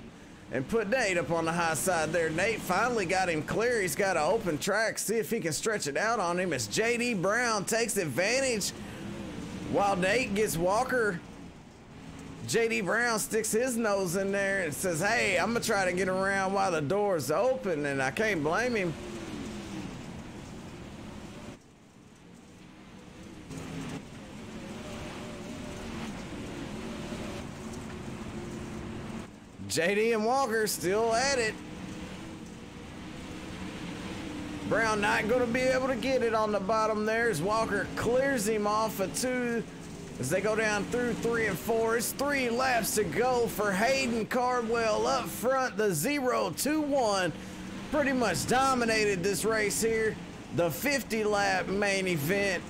S1: and put Nate up on the high side there. Nate finally got him clear. He's got an open track. See if he can stretch it out on him as JD Brown takes advantage while Nate gets Walker. JD Brown sticks his nose in there and says, hey, I'm going to try to get around while the door's open, and I can't blame him. JD and Walker still at it. Brown not going to be able to get it on the bottom there as Walker clears him off of 2 as they go down through 3 and 4. It's 3 laps to go for Hayden Cardwell up front. The 0-2-1 pretty much dominated this race here. The 50-lap main event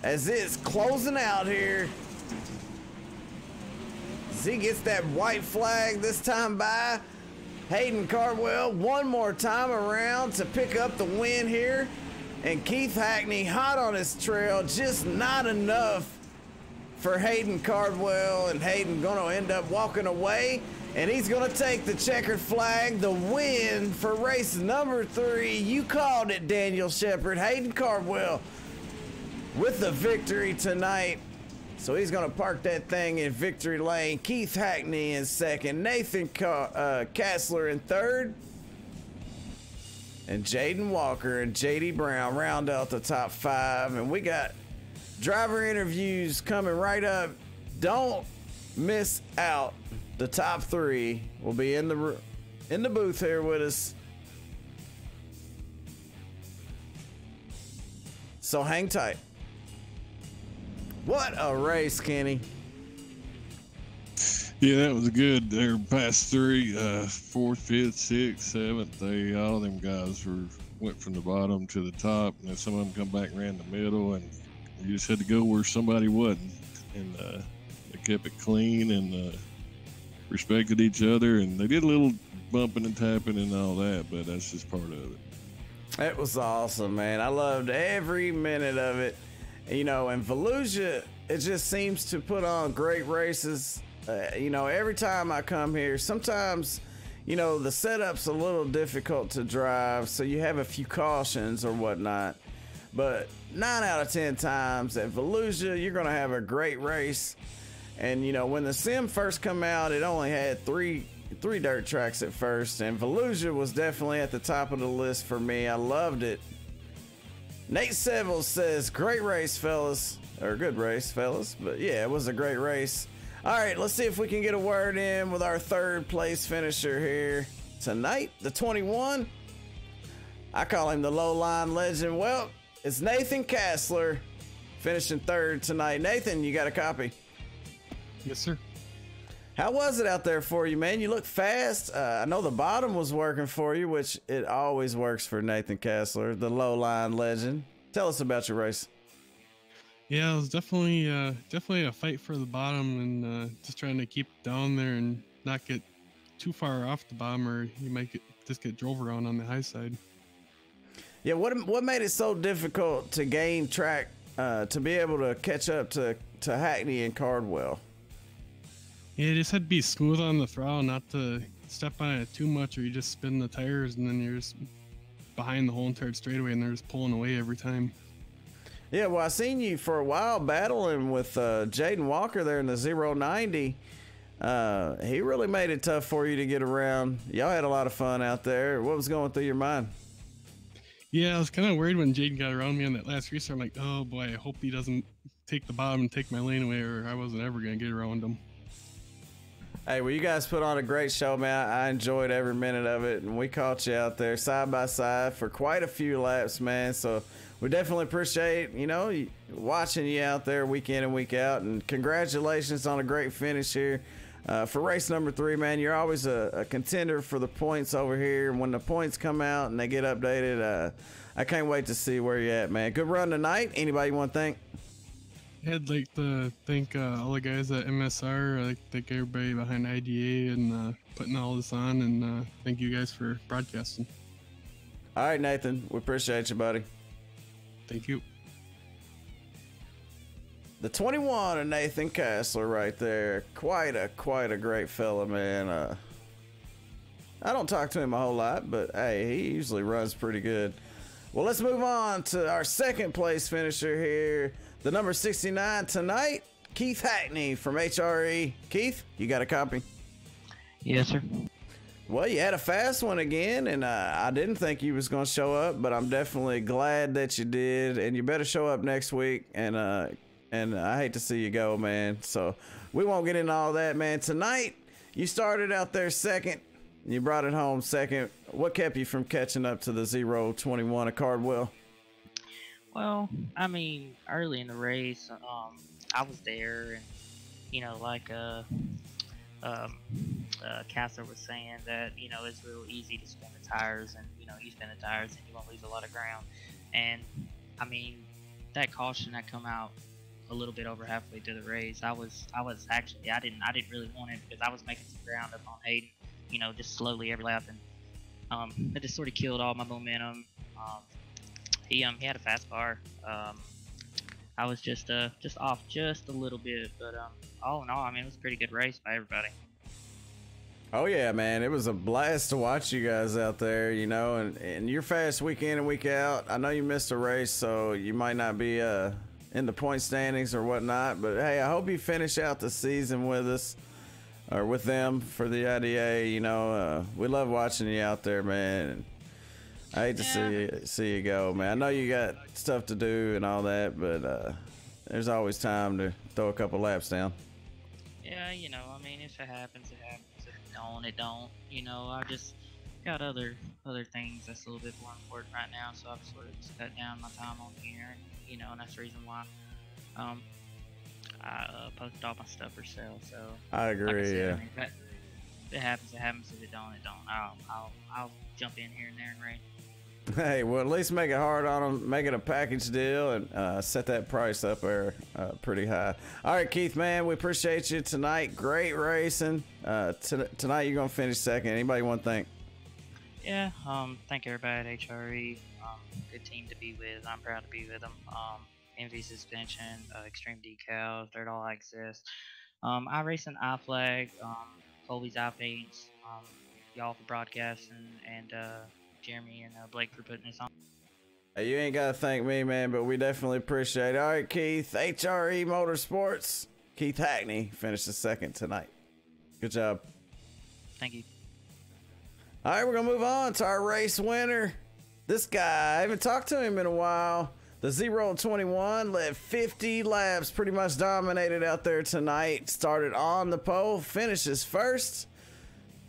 S1: as it's closing out here. He gets that white flag this time by Hayden Cardwell one more time around to pick up the win here. And Keith Hackney hot on his trail, just not enough for Hayden Cardwell, and Hayden gonna end up walking away, and he's gonna take the checkered flag, the win for race number 3. You called it, Daniel Shepard. Hayden Cardwell with the victory tonight. So he's going to park that thing in victory lane. Keith Hackney in second. Nathan Kassler in third. And Jaden Walker and JD Brown round out the top 5. And we got driver interviews coming right up. Don't miss out. The top 3 will be in the booth here with us. So hang tight. What a race, Kenny.
S2: Yeah, that was good. They were past 3, 4th, 5th, 6th, 7th. All of them guys went from the bottom to the top, and then some of them come back and ran the middle, and you just had to go where somebody wasn't. And they kept it clean and respected each other, and they did a little bumping and tapping and all that, but that's just part of it.
S1: It was awesome, man. I loved every minute of it. You know, and Volusia, it just seems to put on great races. You know, every time I come here, sometimes, you know, the setup's a little difficult to drive, so you have a few cautions or whatnot. But 9 out of 10 times at Volusia, you're going to have a great race. And, you know, when the sim first come out, it only had three dirt tracks at first, and Volusia was definitely at the top of the list for me. I loved it. Nate Seville says, great race, fellas. Or good race, fellas. But yeah, it was a great race. All right, let's see if we can get a word in with our 3rd place finisher here tonight, the 21. I call him the low line legend. Well, it's Nathan Kassler finishing 3rd tonight. Nathan, you got a copy?
S3: Yes, sir.
S1: How was it out there for you, man? You look fast. I know the bottom was working for you, which it always works for Nathan Kassler, the low line legend. Tell us about your race.
S3: Yeah, it was definitely a fight for the bottom, and just trying to keep down there and not get too far off the bottom, or you might just get drove around on the high side.
S1: Yeah, what made it so difficult to gain track to be able to catch up to Hackney and Cardwell?
S3: Yeah, you just had to be smooth on the throttle, not to step on it too much, or you just spin the tires and then you're just behind the whole entire straightaway and they're just pulling away every time.
S1: Yeah, well, I seen you for a while battling with Jaden Walker there in the 090. He really made it tough for you to get around. Y'all had a lot of fun out there. What was going through your mind?
S3: Yeah, I was kind of worried when Jaden got around me on that last race. I'm like, oh boy, I hope he doesn't take the bottom and take my lane away, or I wasn't ever going to get around him.
S1: Hey, well, you guys put on a great show, man. I enjoyed every minute of it, and we caught you out there side by side for quite a few laps, man. So we definitely appreciate, you know, watching you out there week in and week out, and congratulations on a great finish here. For race number 3, man, you're always a contender for the points over here. When the points come out and they get updated, I can't wait to see where you're at, man. Good run tonight. Anybody you want to thank?
S3: I'd like to thank all the guys at MSR. I'd like to thank everybody behind IDA and putting all this on, and thank you guys for broadcasting.
S1: All right, Nathan. We appreciate you, buddy.
S3: Thank you.
S1: The 21 of Nathan Kessler right there. Quite a great fella, man. I don't talk to him a whole lot, but hey, he usually runs pretty good. Well, let's move on to our second place finisher here. The number 69 tonight, Keith Hackney from HRE. Keith, you got a copy?
S4: Yes, sir.
S1: Well, you had a fast one again, and I didn't think you was going to show up, but I'm definitely glad that you did, and you better show up next week, and I hate to see you go, man. So we won't get into all that, man. Tonight, you started out there second. You brought it home second. What kept you from catching up to the 0-21 of Cardwell?
S4: Well, I mean, early in the race, I was there, and you know, like Kessler was saying that it's real easy to spin the tires, and you spin the tires and you won't lose a lot of ground. And I mean, that caution that come out a little bit over halfway through the race, I was actually I didn't really want it because I was making some ground up on Hayden, just slowly every lap, and it just sort of killed all my momentum. He had a fast car. I was just off just a little bit, but all in all, I mean, it was a pretty good race by everybody.
S1: Oh yeah, man, it was a blast to watch you guys out there, and you're fast week in and week out. I know you missed a race, so you might not be in the point standings or whatnot, but hey, I hope you finish out the season with us or with them for the IDA. We love watching you out there, man. And I hate to see you go, man. I know you got stuff to do and all that, but there's always time to throw a couple laps down.
S4: Yeah, I mean, if it happens, it happens. If it don't, it don't. I just got other things that's a little bit more important right now, so I've sort of just cut down my time on here, and that's the reason why I posted all my stuff for sale. So
S1: I agree. Like I said,
S4: I mean, if it happens, it happens. If it don't, it don't. I'll jump in here and there and race.
S1: Hey, well, at least make it hard on them, make it a package deal, and set that price up there pretty high. All right, Keith, man, we appreciate you tonight. Great racing. Tonight you're going to finish second. Anybody want to thank?
S4: Yeah, thank everybody at HRE. Good team to be with. I'm proud to be with them. MV Suspension, Extreme Decals, Dirt All Access, iRacing, iFlag, Colby's iPaints, y'all for broadcasting, and Jeremy and Blake for putting this on.
S1: Hey, you ain't gotta thank me, man, but we definitely appreciate it. All right, Keith, HRE Motorsports, Keith Hackney finished the second tonight. Good job.
S4: Thank you.
S1: All right, we're gonna move on to our race winner. This guy, I haven't talked to him in a while. The 0-21 led 50 laps, pretty much dominated out there tonight. Started on the pole, finishes first.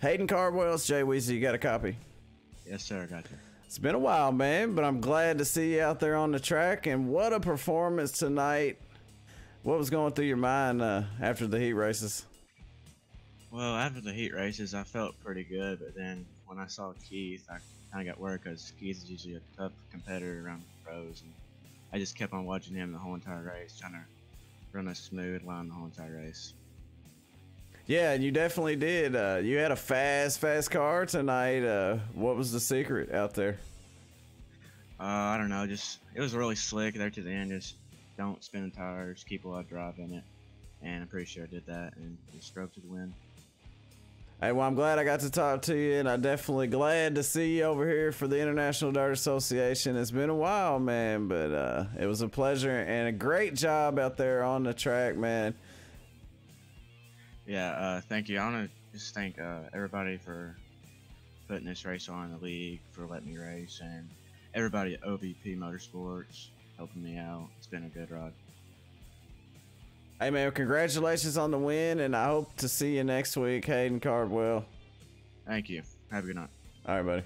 S1: Hayden Cardwell's. Jay Weezy, you got a copy?
S5: Yes, sir. Got you.
S1: It's been a while, man, but I'm glad to see you out there on the track. And what a performance tonight. What was going through your mind after the heat races?
S5: Well, after the heat races, I felt pretty good. But then when I saw Keith, I kind of got worried because Keith is usually a tough competitor around the pros. And I just kept on watching him the whole entire race, trying to run a smooth line the whole entire race.
S1: Yeah, and you definitely did. You had a fast car tonight. What was the secret out there?
S5: I don't know. Just it was really slick there to the end. Just don't spin the tires, keep a lot of drive in it, and I'm pretty sure I did that and just drove to the win.
S1: Hey, well, I'm glad I got to talk to you, and I'm definitely glad to see you over here for the International Dirt Association. It's been a while, man, but it was a pleasure and a great job out there on the track, man.
S5: Yeah, thank you. I want to just thank everybody for putting this race on in the league, for letting me race, and everybody at OVP Motorsports helping me out. It's been a good ride.
S1: Hey, man, congratulations on the win, and I hope to see you next week, Hayden Cardwell.
S5: Thank you. Have a good night.
S1: All right, buddy.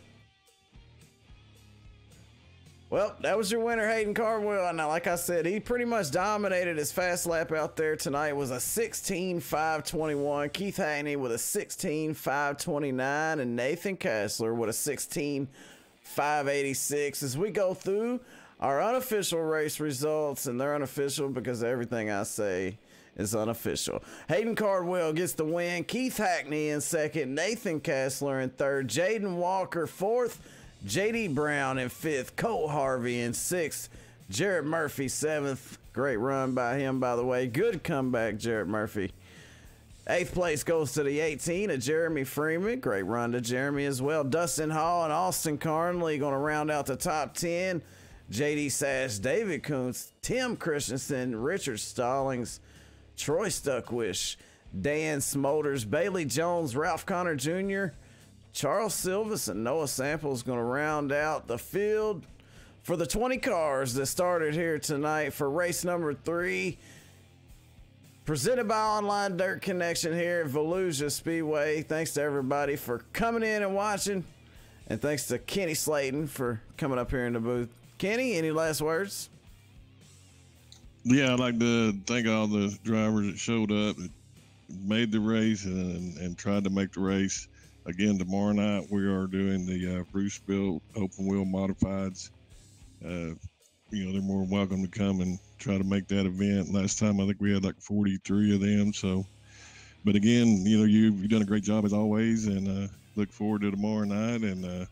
S1: Well, that was your winner, Hayden Cardwell. Now, like I said, he pretty much dominated his fast lap out there tonight. It was a 16.521. Keith Hackney with a 16.529, and Nathan Kessler with a 16.586. As we go through our unofficial race results, and they're unofficial because everything I say is unofficial. Hayden Cardwell gets the win. Keith Hackney in second. Nathan Kessler in third. Jaden Walker fourth. JD Brown in fifth, Colt Harvey in sixth, Jarrett Murphy 7th. Great run by him, by the way. Good comeback, Jarrett Murphy. 8th place goes to the 18 of Jeremy Freeman. Great run to Jeremy as well. Dustin Hall and Austin Carnley going to round out the top 10. JD Sash, David Kuntz, Tim Christensen, Richard Stallings, Troy Stuckwish, Dan Smolders, Bailey Jones, Ralph Connor Jr., Charles Silvis, and Noah Samples going to round out the field for the 20 cars that started here tonight for race number 3. Presented by Online Dirt Connection here at Volusia Speedway. Thanks to everybody for coming in and watching. And thanks to Kenny Slayton for coming up here in the booth. Kenny, any last words?
S2: Yeah, I'd like to thank all the drivers that showed up, that made the race, and tried to make the race. Again, tomorrow night we are doing the Bruce Built Open Wheel Modifieds. They're more than welcome to come and try to make that event. Last time I think we had like 43 of them. So, but again, you've done a great job as always, and look forward to tomorrow night, and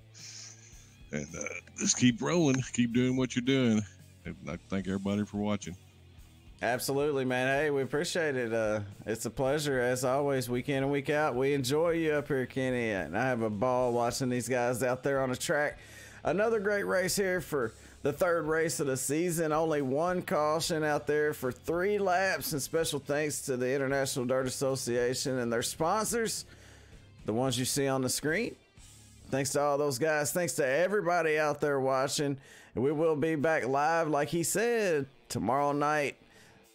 S2: just keep rolling, keep doing what you're doing. And I thank everybody for watching.
S1: Absolutely, man. Hey, we appreciate it. It's a pleasure as always, week in and week out. We enjoy you up here, Kenny, and I have a ball watching these guys out there on the track. Another great race here for the 3rd race of the season. Only 1 caution out there for 3 laps, and special thanks to the International Dirt Association and their sponsors, the ones you see on the screen. Thanks to all those guys. Thanks to everybody out there watching. And we will be back live, like he said, tomorrow night.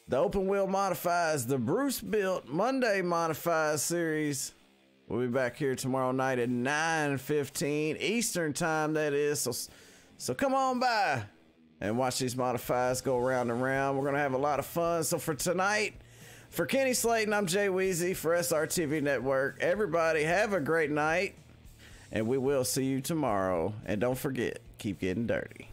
S1: The Open Wheel Modifieds, the Bruce Built Monday Modified Series. We'll be back here tomorrow night at 9:15 Eastern time, that is. So come on by and watch these modifieds go round and round. We're going to have a lot of fun. So for tonight, for Kenny Slayton, I'm Jay Weezy for SRTV Network. Everybody have a great night, and we will see you tomorrow. And don't forget, keep getting dirty.